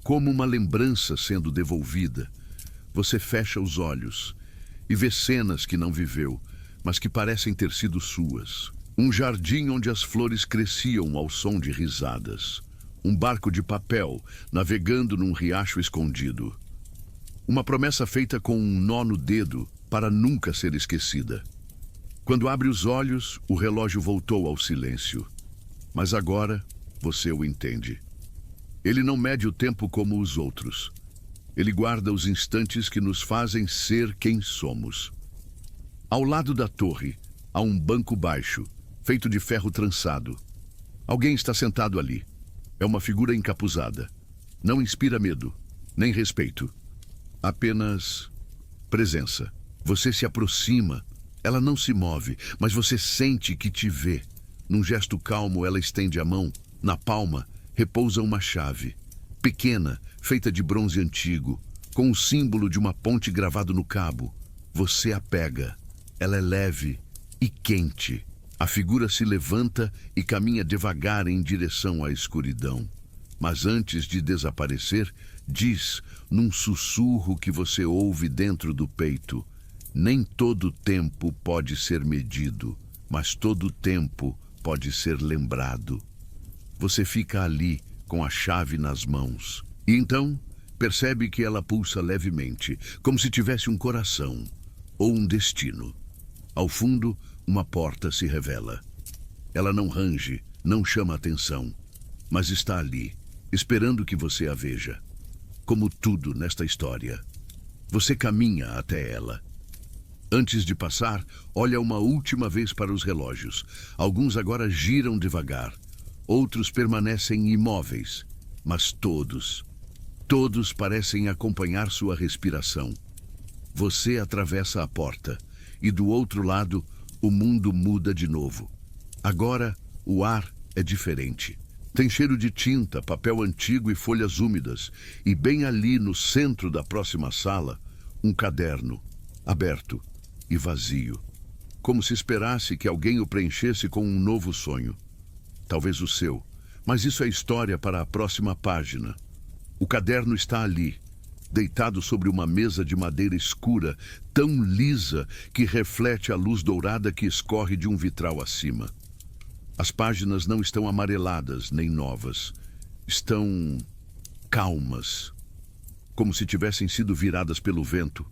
A: como uma lembrança sendo devolvida. Você fecha os olhos e vê cenas que não viveu, mas que parecem ter sido suas. Um jardim onde as flores cresciam ao som de risadas. Um barco de papel navegando num riacho escondido. Uma promessa feita com um nó no dedo para nunca ser esquecida. Quando abre os olhos, o relógio voltou ao silêncio. Mas agora, você o entende. Ele não mede o tempo como os outros. Ele guarda os instantes que nos fazem ser quem somos. Ao lado da torre, há um banco baixo, feito de ferro trançado. Alguém está sentado ali. É uma figura encapuzada. Não inspira medo, nem respeito. Apenas presença. Você se aproxima. Ela não se move, mas você sente que te vê. Num gesto calmo, ela estende a mão. Na palma, repousa uma chave. Pequena, feita de bronze antigo, com o símbolo de uma ponte gravado no cabo. Você a pega. Ela é leve e quente. A figura se levanta e caminha devagar em direção à escuridão. Mas antes de desaparecer, diz, num sussurro que você ouve dentro do peito: nem todo tempo pode ser medido, mas todo tempo pode ser lembrado. Você fica ali, com a chave nas mãos. E então, Percebe que ela pulsa levemente, como se tivesse um coração ou um destino. Ao fundo, uma porta se revela. Ela não range, não chama atenção, mas está ali, esperando que você a veja. Como tudo nesta história, você caminha até ela. Antes de passar, olha uma última vez para os relógios. Alguns agora giram devagar, outros permanecem imóveis, mas todos parecem acompanhar sua respiração. Você atravessa a porta e do outro lado, o mundo muda de novo. Agora, o ar é diferente. Tem cheiro de tinta, papel antigo e folhas úmidas. E bem ali no centro da próxima sala, um caderno, aberto e vazio. Como se esperasse que alguém o preenchesse com um novo sonho. Talvez o seu, mas isso é história para a próxima página. O caderno está ali, deitado sobre uma mesa de madeira escura, tão lisa que reflete a luz dourada que escorre de um vitral acima. As páginas não estão amareladas nem novas. Estão calmas, como se tivessem sido viradas pelo vento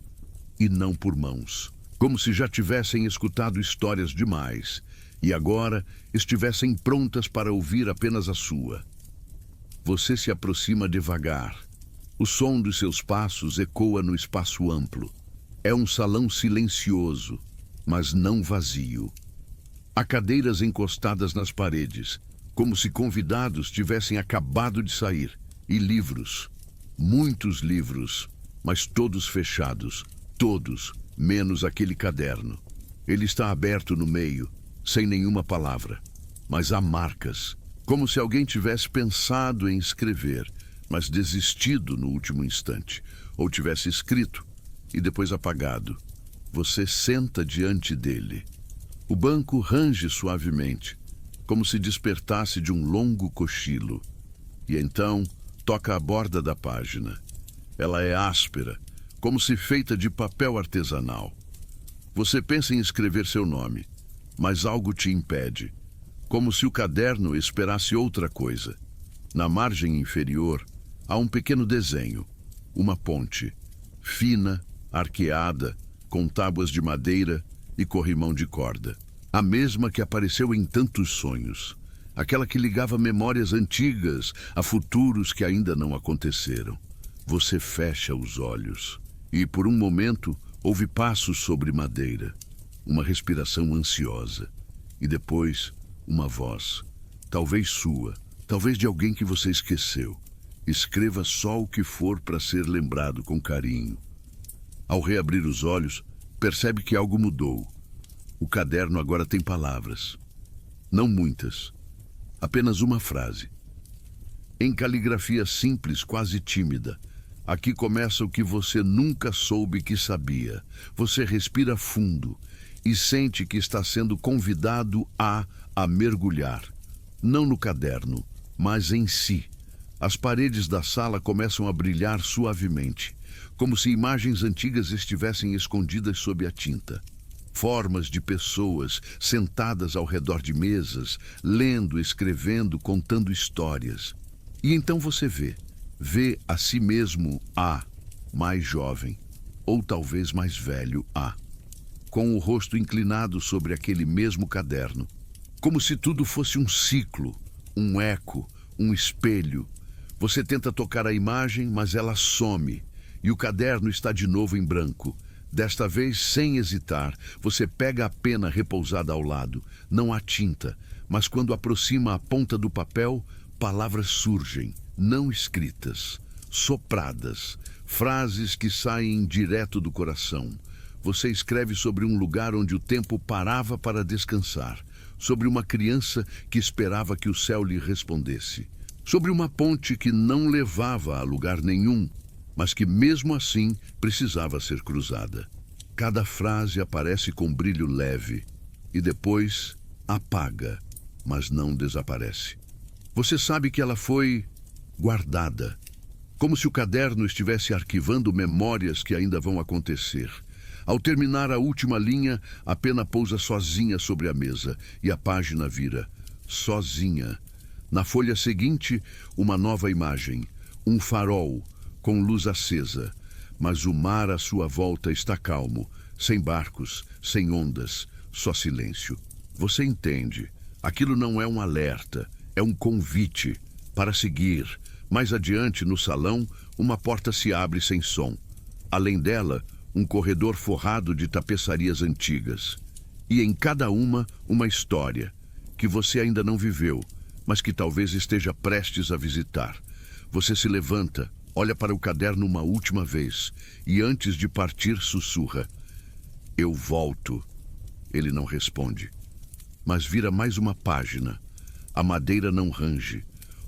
A: e não por mãos. Como se já tivessem escutado histórias demais e agora estivessem prontas para ouvir apenas a sua. Você se aproxima devagar. O som dos seus passos ecoa no espaço amplo. É um salão silencioso, mas não vazio. Há cadeiras encostadas nas paredes, como se convidados tivessem acabado de sair. E livros, muitos livros, mas todos fechados, todos, menos aquele caderno. Ele está aberto no meio, sem nenhuma palavra, mas há marcas, como se alguém tivesse pensado em escrever, mas desistido no último instante, ou tivesse escrito e depois apagado. Você senta diante dele. O banco range suavemente, como se despertasse de um longo cochilo. E então toca a borda da página. Ela é áspera, como se feita de papel artesanal. Você pensa em escrever seu nome, mas algo te impede, como se o caderno esperasse outra coisa. Na margem inferior, há um pequeno desenho, uma ponte, fina, arqueada, com tábuas de madeira e corrimão de corda. A mesma que apareceu em tantos sonhos. Aquela que ligava memórias antigas a futuros que ainda não aconteceram. Você fecha os olhos e, por um momento, ouve passos sobre madeira. Uma respiração ansiosa. E depois, uma voz. Talvez sua, talvez de alguém que você esqueceu. Escreva só o que for para ser lembrado com carinho. Ao reabrir os olhos, percebe que algo mudou. O caderno agora tem palavras. Não muitas. Apenas uma frase. Em caligrafia simples, quase tímida. Aqui começa o que você nunca soube que sabia. Você respira fundo e sente que está sendo convidado a mergulhar. Não no caderno, mas em si. As paredes da sala começam a brilhar suavemente, como se imagens antigas estivessem escondidas sob a tinta. Formas de pessoas sentadas ao redor de mesas, lendo, escrevendo, contando histórias. E então você vê a si mesmo mais jovem, ou talvez mais velho com o rosto inclinado sobre aquele mesmo caderno, como se tudo fosse um ciclo, um eco, um espelho. Você tenta tocar a imagem, mas ela some, e o caderno está de novo em branco. Desta vez, sem hesitar, você pega a pena repousada ao lado. Não há tinta, mas quando aproxima a ponta do papel, palavras surgem, não escritas, sopradas, frases que saem direto do coração. Você escreve sobre um lugar onde o tempo parava para descansar, sobre uma criança que esperava que o céu lhe respondesse, sobre uma ponte que não levava a lugar nenhum, mas que mesmo assim precisava ser cruzada. Cada frase aparece com brilho leve e depois apaga, mas não desaparece. Você sabe que ela foi guardada, como se o caderno estivesse arquivando memórias que ainda vão acontecer. Ao terminar a última linha, a pena pousa sozinha sobre a mesa e a página vira. Sozinha. Na folha seguinte, uma nova imagem. Um farol, com luz acesa, mas o mar à sua volta está calmo, sem barcos, sem ondas, só silêncio. Você entende, aquilo não é um alerta, é um convite para seguir. Mais adiante, no salão, uma porta se abre sem som. Além dela, um corredor forrado de tapeçarias antigas. E em cada uma história, que você ainda não viveu, mas que talvez esteja prestes a visitar. Você se levanta, olha para o caderno uma última vez e antes de partir sussurra: "Eu volto." Ele não responde, mas vira mais uma página. A madeira não range.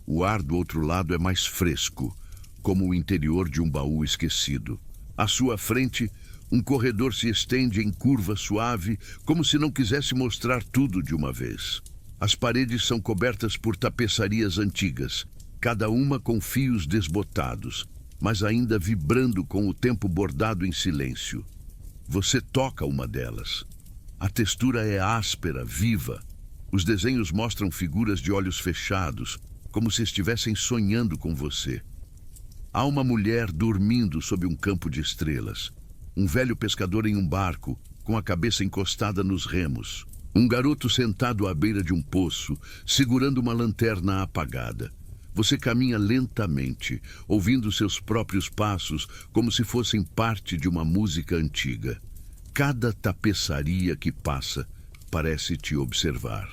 A: O ar do outro lado é mais fresco, como o interior de um baú esquecido. À sua frente, um corredor se estende em curva suave, como se não quisesse mostrar tudo de uma vez. As paredes são cobertas por tapeçarias antigas, cada uma com fios desbotados, mas ainda vibrando com o tempo bordado em silêncio. Você toca uma delas. A textura é áspera, viva. Os desenhos mostram figuras de olhos fechados, como se estivessem sonhando com você. Há uma mulher dormindo sob um campo de estrelas. Um velho pescador em um barco, com a cabeça encostada nos remos. Um garoto sentado à beira de um poço, segurando uma lanterna apagada. Você caminha lentamente, ouvindo seus próprios passos como se fossem parte de uma música antiga. Cada tapeçaria que passa parece te observar,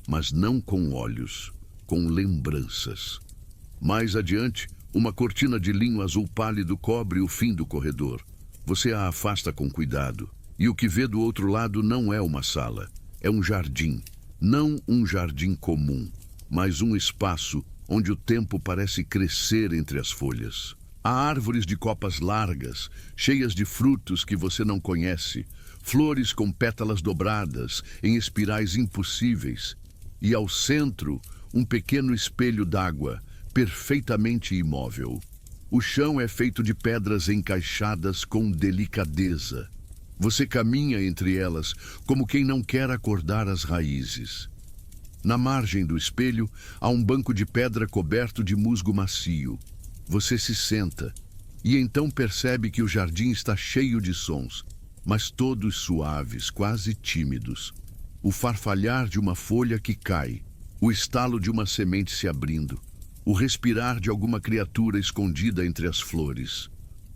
A: mas não com olhos, com lembranças. Mais adiante, uma cortina de linho azul pálido cobre o fim do corredor. Você a afasta com cuidado, e o que vê do outro lado não é uma sala, é um jardim. Não um jardim comum, mas um espaço onde o tempo parece crescer entre as folhas. Há árvores de copas largas, cheias de frutos que você não conhece, flores com pétalas dobradas em espirais impossíveis, e ao centro, um pequeno espelho d'água, perfeitamente imóvel. O chão é feito de pedras encaixadas com delicadeza. Você caminha entre elas como quem não quer acordar as raízes. Na margem do espelho, há um banco de pedra coberto de musgo macio. Você se senta e então percebe que o jardim está cheio de sons, mas todos suaves, quase tímidos. O farfalhar de uma folha que cai, o estalo de uma semente se abrindo, o respirar de alguma criatura escondida entre as flores.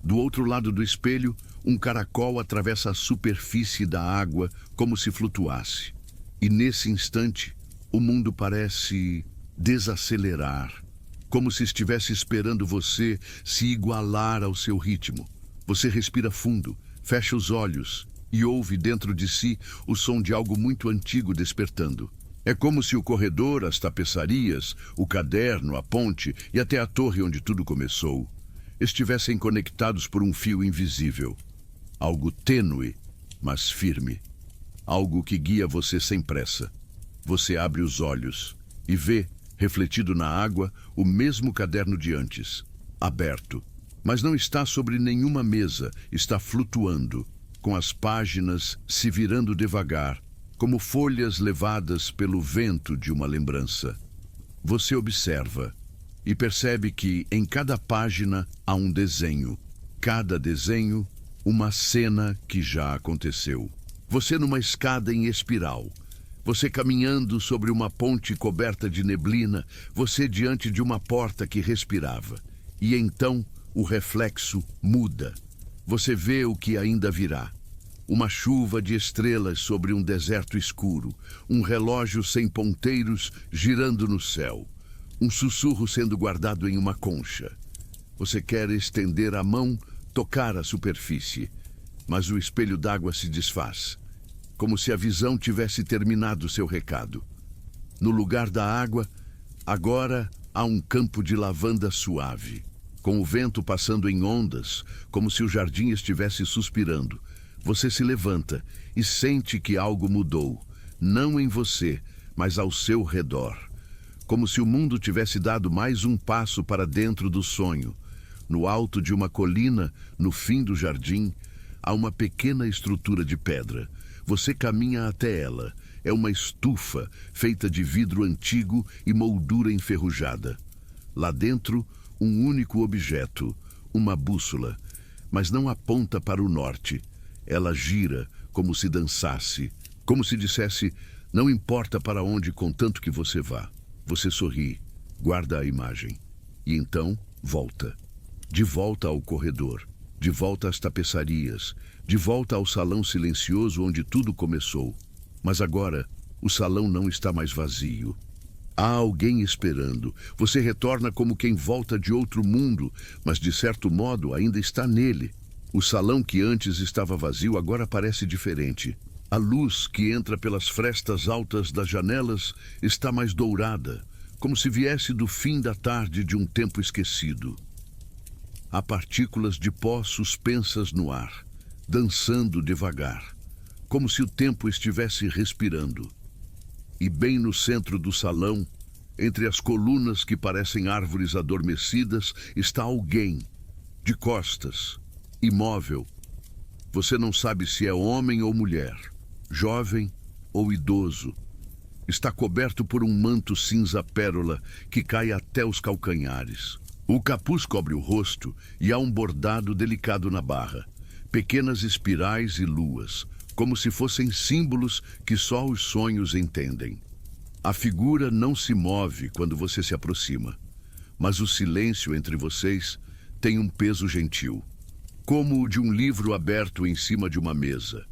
A: Do outro lado do espelho, um caracol atravessa a superfície da água como se flutuasse. E nesse instante, o mundo parece desacelerar, como se estivesse esperando você se igualar ao seu ritmo. Você respira fundo, fecha os olhos e ouve dentro de si o som de algo muito antigo despertando. É como se o corredor, as tapeçarias, o caderno, a ponte e até a torre onde tudo começou estivessem conectados por um fio invisível. Algo tênue, mas firme. Algo que guia você sem pressa. Você abre os olhos e vê, refletido na água, o mesmo caderno de antes, aberto. Mas não está sobre nenhuma mesa, está flutuando, com as páginas se virando devagar, como folhas levadas pelo vento de uma lembrança. Você observa e percebe que em cada página há um desenho. Cada desenho, uma cena que já aconteceu. Você numa escada em espiral. Você caminhando sobre uma ponte coberta de neblina, você diante de uma porta que respirava. E então o reflexo muda. Você vê o que ainda virá. Uma chuva de estrelas sobre um deserto escuro, um relógio sem ponteiros girando no céu, um sussurro sendo guardado em uma concha. Você quer estender a mão, tocar a superfície, mas o espelho d'água se desfaz, como se a visão tivesse terminado seu recado. No lugar da água, agora há um campo de lavanda suave, com o vento passando em ondas, como se o jardim estivesse suspirando. Você se levanta e sente que algo mudou, não em você, mas ao seu redor. Como se o mundo tivesse dado mais um passo para dentro do sonho. No alto de uma colina, no fim do jardim, há uma pequena estrutura de pedra. Você caminha até ela. É uma estufa feita de vidro antigo e moldura enferrujada. Lá dentro, um único objeto, uma bússola, mas não aponta para o norte. Ela gira como se dançasse, como se dissesse: não importa para onde, contanto que você vá. Você sorri, guarda a imagem. E então, volta. De volta ao corredor, de volta às tapeçarias, de volta ao salão silencioso onde tudo começou. Mas agora, o salão não está mais vazio. Há alguém esperando. Você retorna como quem volta de outro mundo, mas de certo modo ainda está nele. O salão que antes estava vazio agora parece diferente. A luz que entra pelas frestas altas das janelas está mais dourada, como se viesse do fim da tarde de um tempo esquecido. Há partículas de pó suspensas no ar, dançando devagar, como se o tempo estivesse respirando. E bem no centro do salão, entre as colunas que parecem árvores adormecidas, está alguém, de costas, imóvel. Você não sabe se é homem ou mulher, jovem ou idoso. Está coberto por um manto cinza pérola que cai até os calcanhares. O capuz cobre o rosto e há um bordado delicado na barra, pequenas espirais e luas, como se fossem símbolos que só os sonhos entendem. A figura não se move quando você se aproxima, mas o silêncio entre vocês tem um peso gentil, como o de um livro aberto em cima de uma mesa,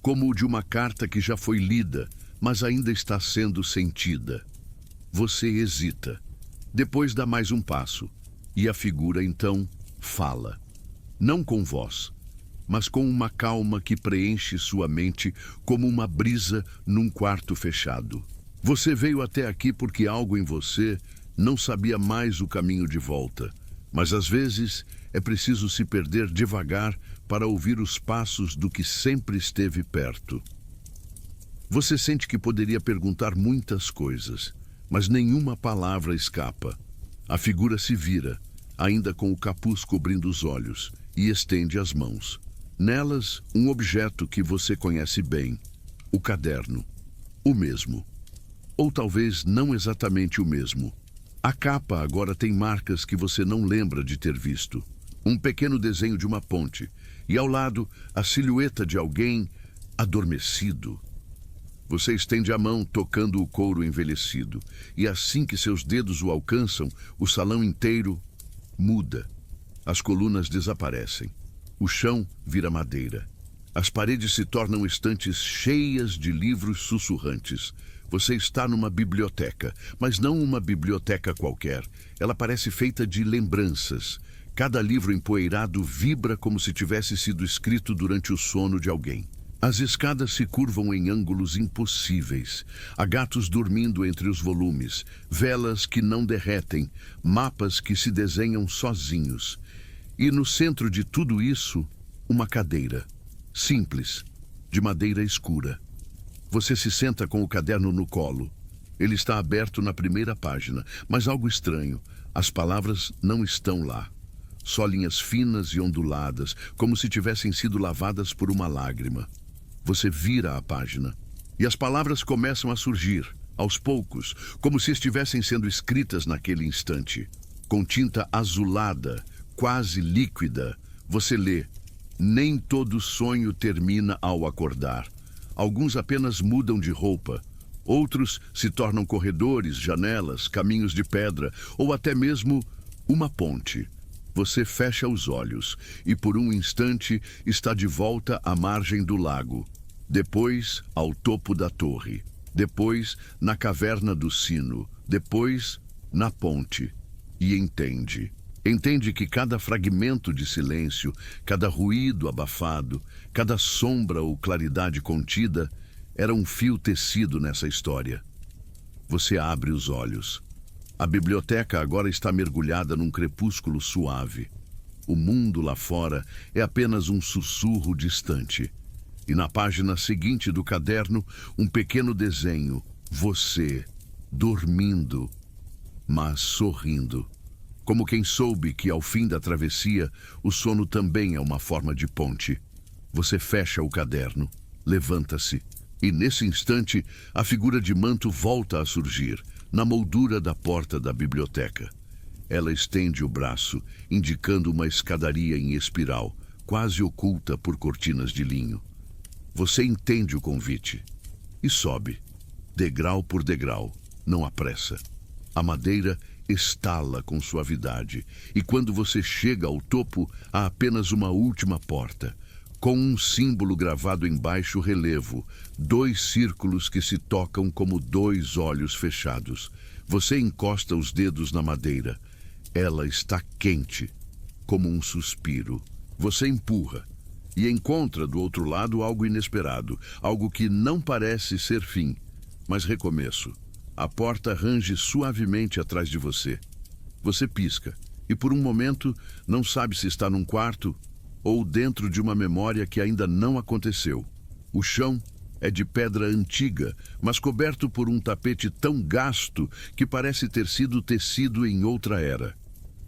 A: como o de uma carta que já foi lida, mas ainda está sendo sentida. Você hesita, depois dá mais um passo, e a figura então fala, não com voz, mas com uma calma que preenche sua mente como uma brisa num quarto fechado. Você veio até aqui porque algo em você não sabia mais o caminho de volta, mas às vezes é preciso se perder devagar para ouvir os passos do que sempre esteve perto. Você sente que poderia perguntar muitas coisas, mas nenhuma palavra escapa. A figura se vira, ainda com o capuz cobrindo os olhos, e estende as mãos. Nelas, um objeto que você conhece bem, o caderno. O mesmo. Ou talvez não exatamente o mesmo. A capa agora tem marcas que você não lembra de ter visto. Um pequeno desenho de uma ponte, e ao lado, a silhueta de alguém adormecido. Você estende a mão tocando o couro envelhecido, e assim que seus dedos o alcançam, o salão inteiro muda. As colunas desaparecem. O chão vira madeira. As paredes se tornam estantes cheias de livros sussurrantes. Você está numa biblioteca, mas não uma biblioteca qualquer. Ela parece feita de lembranças. Cada livro empoeirado vibra como se tivesse sido escrito durante o sono de alguém. As escadas se curvam em ângulos impossíveis. Há gatos dormindo entre os volumes, velas que não derretem, mapas que se desenham sozinhos. E no centro de tudo isso, uma cadeira. Simples, de madeira escura. Você se senta com o caderno no colo. Ele está aberto na primeira página, mas algo estranho. As palavras não estão lá. Só linhas finas e onduladas, como se tivessem sido lavadas por uma lágrima. Você vira a página e as palavras começam a surgir, aos poucos, como se estivessem sendo escritas naquele instante. Com tinta azulada, quase líquida, você lê: nem todo sonho termina ao acordar. Alguns apenas mudam de roupa. Outros se tornam corredores, janelas, caminhos de pedra ou até mesmo uma ponte. Você fecha os olhos e por um instante está de volta à margem do lago. Depois, ao topo da torre. Depois, na caverna do sino. Depois, na ponte. E entende. Entende que cada fragmento de silêncio, cada ruído abafado, cada sombra ou claridade contida era um fio tecido nessa história. Você abre os olhos. A biblioteca agora está mergulhada num crepúsculo suave. O mundo lá fora é apenas um sussurro distante. E na página seguinte do caderno, um pequeno desenho. Você, dormindo, mas sorrindo. Como quem soube que ao fim da travessia, o sono também é uma forma de ponte. Você fecha o caderno, levanta-se. E nesse instante, a figura de manto volta a surgir, na moldura da porta da biblioteca. Ela estende o braço, indicando uma escadaria em espiral, quase oculta por cortinas de linho. Você entende o convite e sobe, degrau por degrau, não há pressa. A madeira estala com suavidade, e quando você chega ao topo, há apenas uma última porta, com um símbolo gravado em baixo relevo, 2 círculos que se tocam como 2 olhos fechados. Você encosta os dedos na madeira. Ela está quente, como um suspiro. Você empurra e encontra do outro lado algo inesperado, algo que não parece ser fim, mas recomeço. A porta range suavemente atrás de você. Você pisca e por um momento não sabe se está num quarto ou dentro de uma memória que ainda não aconteceu. O chão é de pedra antiga, mas coberto por um tapete tão gasto que parece ter sido tecido em outra era.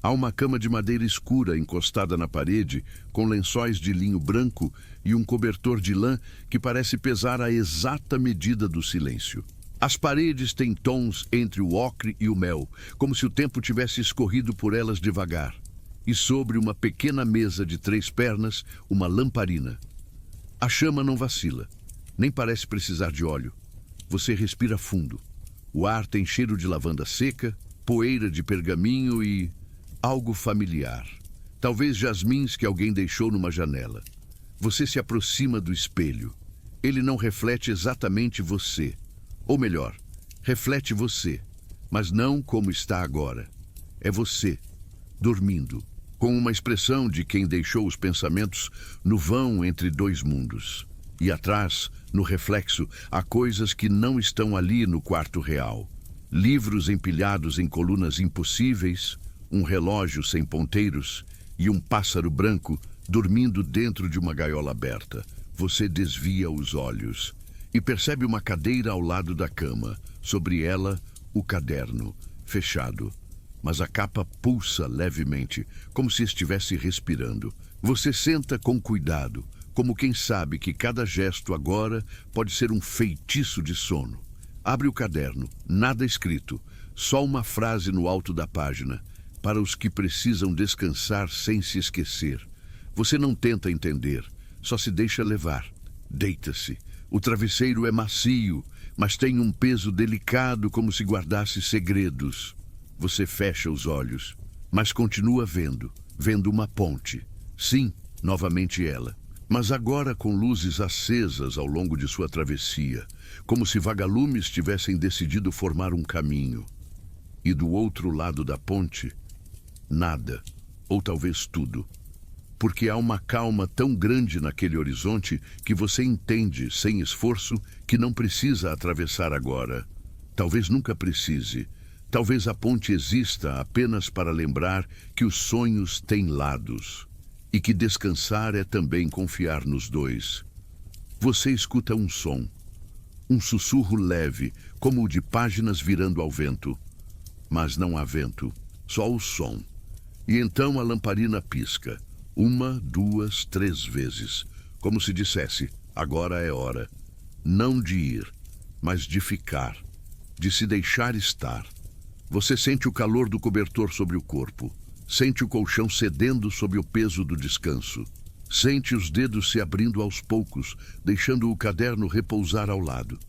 A: Há uma cama de madeira escura encostada na parede, com lençóis de linho branco e um cobertor de lã que parece pesar a exata medida do silêncio. As paredes têm tons entre o ocre e o mel, como se o tempo tivesse escorrido por elas devagar. E sobre uma pequena mesa de 3 pernas, uma lamparina. A chama não vacila, nem parece precisar de óleo. Você respira fundo. O ar tem cheiro de lavanda seca, poeira de pergaminho e algo familiar. Talvez jasmins que alguém deixou numa janela. Você se aproxima do espelho. Ele não reflete exatamente você. Ou melhor, reflete você, mas não como está agora. É você, dormindo, com uma expressão de quem deixou os pensamentos no vão entre 2 mundos. E atrás, no reflexo, há coisas que não estão ali no quarto real. Livros empilhados em colunas impossíveis, um relógio sem ponteiros e um pássaro branco dormindo dentro de uma gaiola aberta. Você desvia os olhos e percebe uma cadeira ao lado da cama. Sobre ela, o caderno, fechado. Mas a capa pulsa levemente, como se estivesse respirando. Você senta com cuidado, como quem sabe que cada gesto agora pode ser um feitiço de sono. Abre o caderno, nada escrito, só uma frase no alto da página. Para os que precisam descansar sem se esquecer. Você não tenta entender, só se deixa levar. Deita-se. O travesseiro é macio, mas tem um peso delicado, como se guardasse segredos. Você fecha os olhos, mas continua vendo uma ponte. Sim, novamente ela. Mas agora com luzes acesas ao longo de sua travessia, como se vagalumes tivessem decidido formar um caminho. E do outro lado da ponte, nada, ou talvez tudo. Porque há uma calma tão grande naquele horizonte que você entende, sem esforço, que não precisa atravessar agora. Talvez nunca precise. Talvez a ponte exista apenas para lembrar que os sonhos têm lados. E que descansar é também confiar nos 2. Você escuta um som. Um sussurro leve, como o de páginas virando ao vento. Mas não há vento, só o som. E então a lamparina pisca. 1, 2, 3 vezes, como se dissesse, agora é hora, não de ir, mas de ficar, de se deixar estar. Você sente o calor do cobertor sobre o corpo, sente o colchão cedendo sob o peso do descanso, sente os dedos se abrindo aos poucos, deixando o caderno repousar ao lado,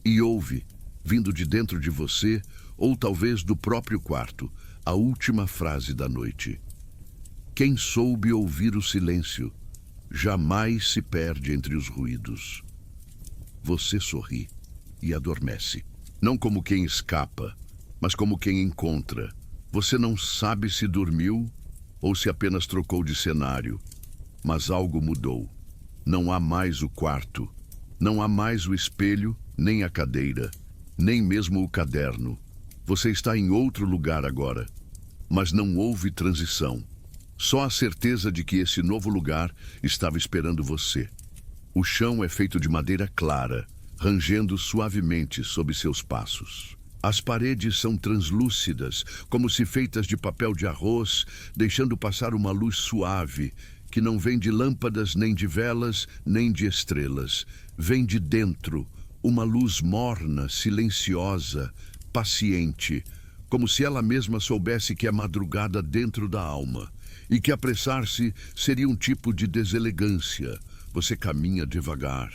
A: e ouve, vindo de dentro de você, ou talvez do próprio quarto, a última frase da noite. Quem soube ouvir o silêncio, jamais se perde entre os ruídos. Você sorri e adormece. Não como quem escapa, mas como quem encontra. Você não sabe se dormiu ou se apenas trocou de cenário. Mas algo mudou. Não há mais o quarto. Não há mais o espelho, nem a cadeira, nem mesmo o caderno. Você está em outro lugar agora. Mas não houve transição. Só a certeza de que esse novo lugar estava esperando você. O chão é feito de madeira clara, rangendo suavemente sob seus passos. As paredes são translúcidas, como se feitas de papel de arroz, deixando passar uma luz suave, que não vem de lâmpadas, nem de velas, nem de estrelas. Vem de dentro, uma luz morna, silenciosa, paciente, como se ela mesma soubesse que é madrugada dentro da alma e que apressar-se seria um tipo de deselegância. Você caminha devagar,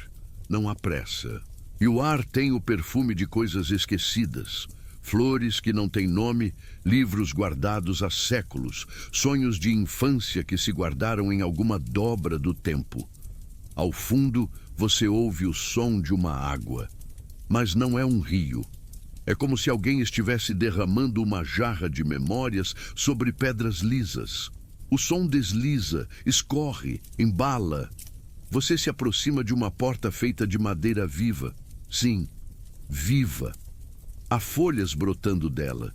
A: não há pressa. E o ar tem o perfume de coisas esquecidas, flores que não têm nome, livros guardados há séculos, sonhos de infância que se guardaram em alguma dobra do tempo. Ao fundo, você ouve o som de uma água, mas não é um rio. É como se alguém estivesse derramando uma jarra de memórias sobre pedras lisas. O som desliza, escorre, embala. Você se aproxima de uma porta feita de madeira viva. Sim, viva. Há folhas brotando dela.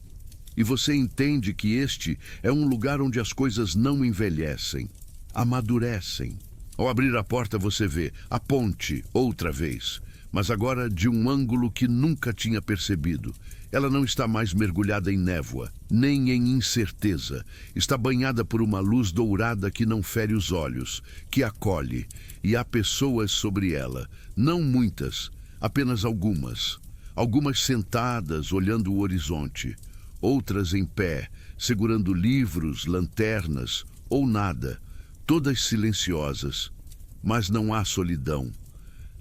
A: E você entende que este é um lugar onde as coisas não envelhecem, amadurecem. Ao abrir a porta você vê a ponte outra vez, mas agora de um ângulo que nunca tinha percebido. Ela não está mais mergulhada em névoa, nem em incerteza. Está banhada por uma luz dourada que não fere os olhos, que acolhe, e há pessoas sobre ela, não muitas, apenas algumas. Algumas sentadas, olhando o horizonte, outras em pé, segurando livros, lanternas ou nada, todas silenciosas. Mas não há solidão.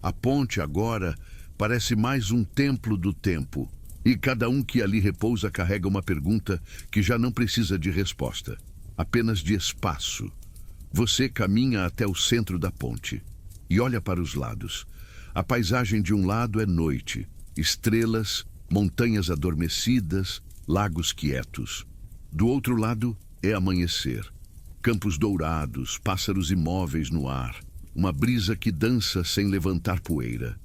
A: A ponte agora parece mais um templo do tempo, e cada um que ali repousa carrega uma pergunta que já não precisa de resposta, apenas de espaço. Você caminha até o centro da ponte e olha para os lados. A paisagem de um lado é noite, estrelas, montanhas adormecidas, lagos quietos. Do outro lado é amanhecer, campos dourados, pássaros imóveis no ar, uma brisa que dança sem levantar poeira.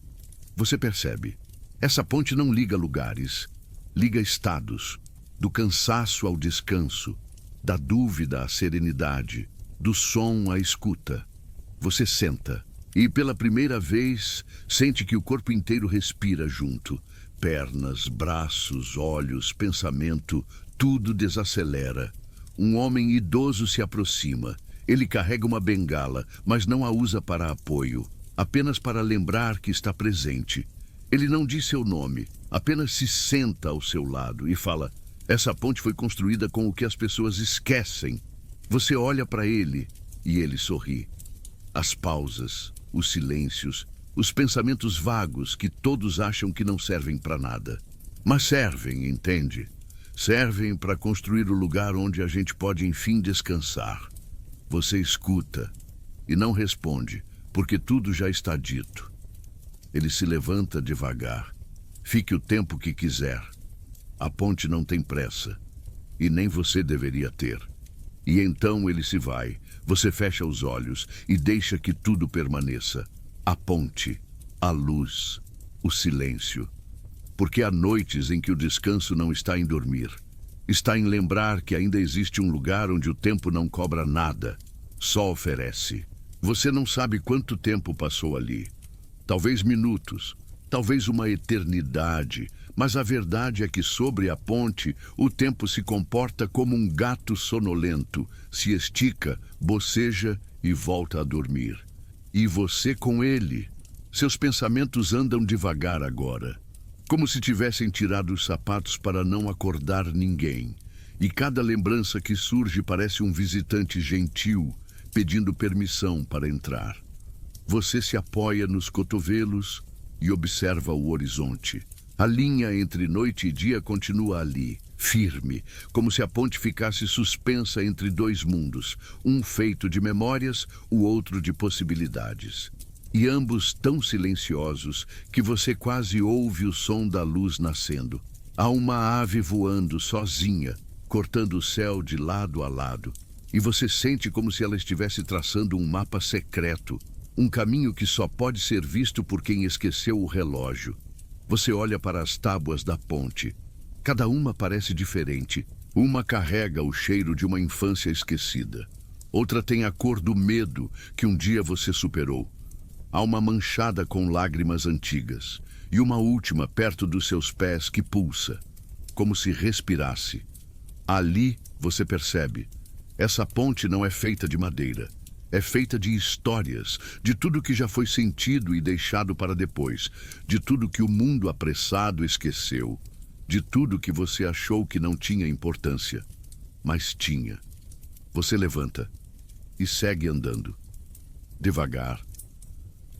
A: Você percebe, essa ponte não liga lugares, liga estados, do cansaço ao descanso, da dúvida à serenidade, do som à escuta. Você senta e pela primeira vez sente que o corpo inteiro respira junto. Pernas, braços, olhos, pensamento, tudo desacelera. Um homem idoso se aproxima. Ele carrega uma bengala, mas não a usa para apoio, apenas para lembrar que está presente. Ele não diz seu nome, apenas se senta ao seu lado e fala: essa ponte foi construída com o que as pessoas esquecem. Você olha para ele e ele sorri. As pausas, os silêncios, os pensamentos vagos que todos acham que não servem para nada. Mas servem, entende? Servem para construir o lugar onde a gente pode enfim descansar. Você escuta e não responde, porque tudo já está dito. Ele se levanta devagar. Fique o tempo que quiser. A ponte não tem pressa, e nem você deveria ter. E então ele se vai. Você fecha os olhos e deixa que tudo permaneça. A ponte, a luz, o silêncio. Porque há noites em que o descanso não está em dormir. Está em lembrar que ainda existe um lugar onde o tempo não cobra nada, só oferece. Você não sabe quanto tempo passou ali. Talvez minutos, talvez uma eternidade, mas a verdade é que sobre a ponte o tempo se comporta como um gato sonolento, se estica, boceja e volta a dormir. E você com ele. Seus pensamentos andam devagar agora, como se tivessem tirado os sapatos para não acordar ninguém. E cada lembrança que surge parece um visitante gentil, pedindo permissão para entrar. Você se apoia nos cotovelos e observa o horizonte. A linha entre noite e dia continua ali, firme, como se a ponte ficasse suspensa entre dois mundos, um feito de memórias, o outro de possibilidades. E ambos tão silenciosos que você quase ouve o som da luz nascendo. Há uma ave voando sozinha, cortando o céu de lado a lado. E você sente como se ela estivesse traçando um mapa secreto, um caminho que só pode ser visto por quem esqueceu o relógio. Você olha para as tábuas da ponte. Cada uma parece diferente. Uma carrega o cheiro de uma infância esquecida. Outra tem a cor do medo que um dia você superou. Há uma manchada com lágrimas antigas. E uma última perto dos seus pés que pulsa, como se respirasse. Ali você percebe. Essa ponte não é feita de madeira. É feita de histórias, de tudo que já foi sentido e deixado para depois, de tudo que o mundo apressado esqueceu, de tudo que você achou que não tinha importância, mas tinha. Você levanta e segue andando, devagar,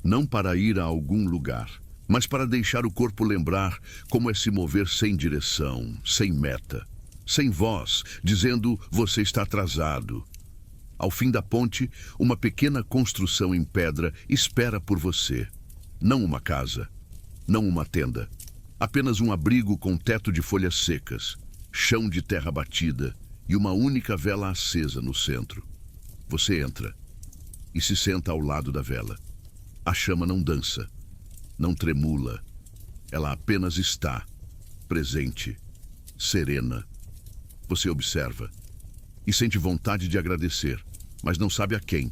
A: não para ir a algum lugar, mas para deixar o corpo lembrar como é se mover sem direção, sem meta, sem voz, dizendo você está atrasado. Ao fim da ponte, uma pequena construção em pedra espera por você. Não uma casa, não uma tenda, apenas um abrigo com teto de folhas secas, chão de terra batida e uma única vela acesa no centro. Você entra e se senta ao lado da vela. A chama não dança, não tremula. Ela apenas está, presente, serena. Você observa e sente vontade de agradecer, mas não sabe a quem,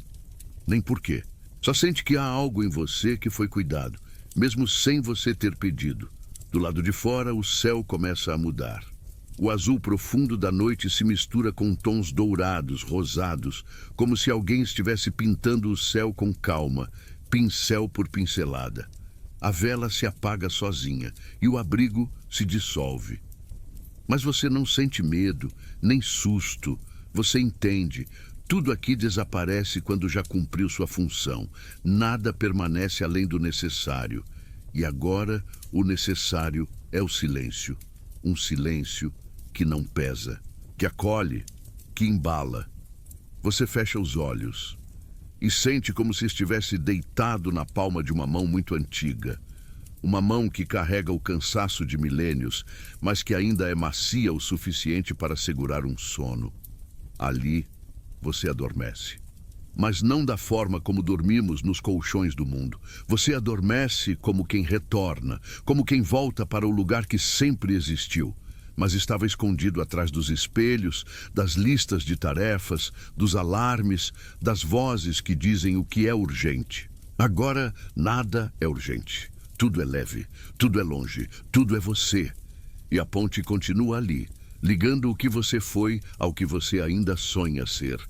A: nem por quê. Só sente que há algo em você que foi cuidado, mesmo sem você ter pedido. Do lado de fora, o céu começa a mudar. O azul profundo da noite se mistura com tons dourados, rosados, como se alguém estivesse pintando o céu com calma, pincel por pincelada. A vela se apaga sozinha e o abrigo se dissolve. Mas você não sente medo, nem susto. Você entende. Tudo aqui desaparece quando já cumpriu sua função. Nada permanece além do necessário. E agora, o necessário é o silêncio. Um silêncio que não pesa, que acolhe, que embala. Você fecha os olhos e sente como se estivesse deitado na palma de uma mão muito antiga. Uma mão que carrega o cansaço de milênios, mas que ainda é macia o suficiente para segurar um sono. Ali, você adormece. Mas não da forma como dormimos nos colchões do mundo. Você adormece como quem retorna, como quem volta para o lugar que sempre existiu, mas estava escondido atrás dos espelhos, das listas de tarefas, dos alarmes, das vozes que dizem o que é urgente. Agora, nada é urgente. Tudo é leve, tudo é longe, tudo é você. E a ponte continua ali, ligando o que você foi ao que você ainda sonha ser.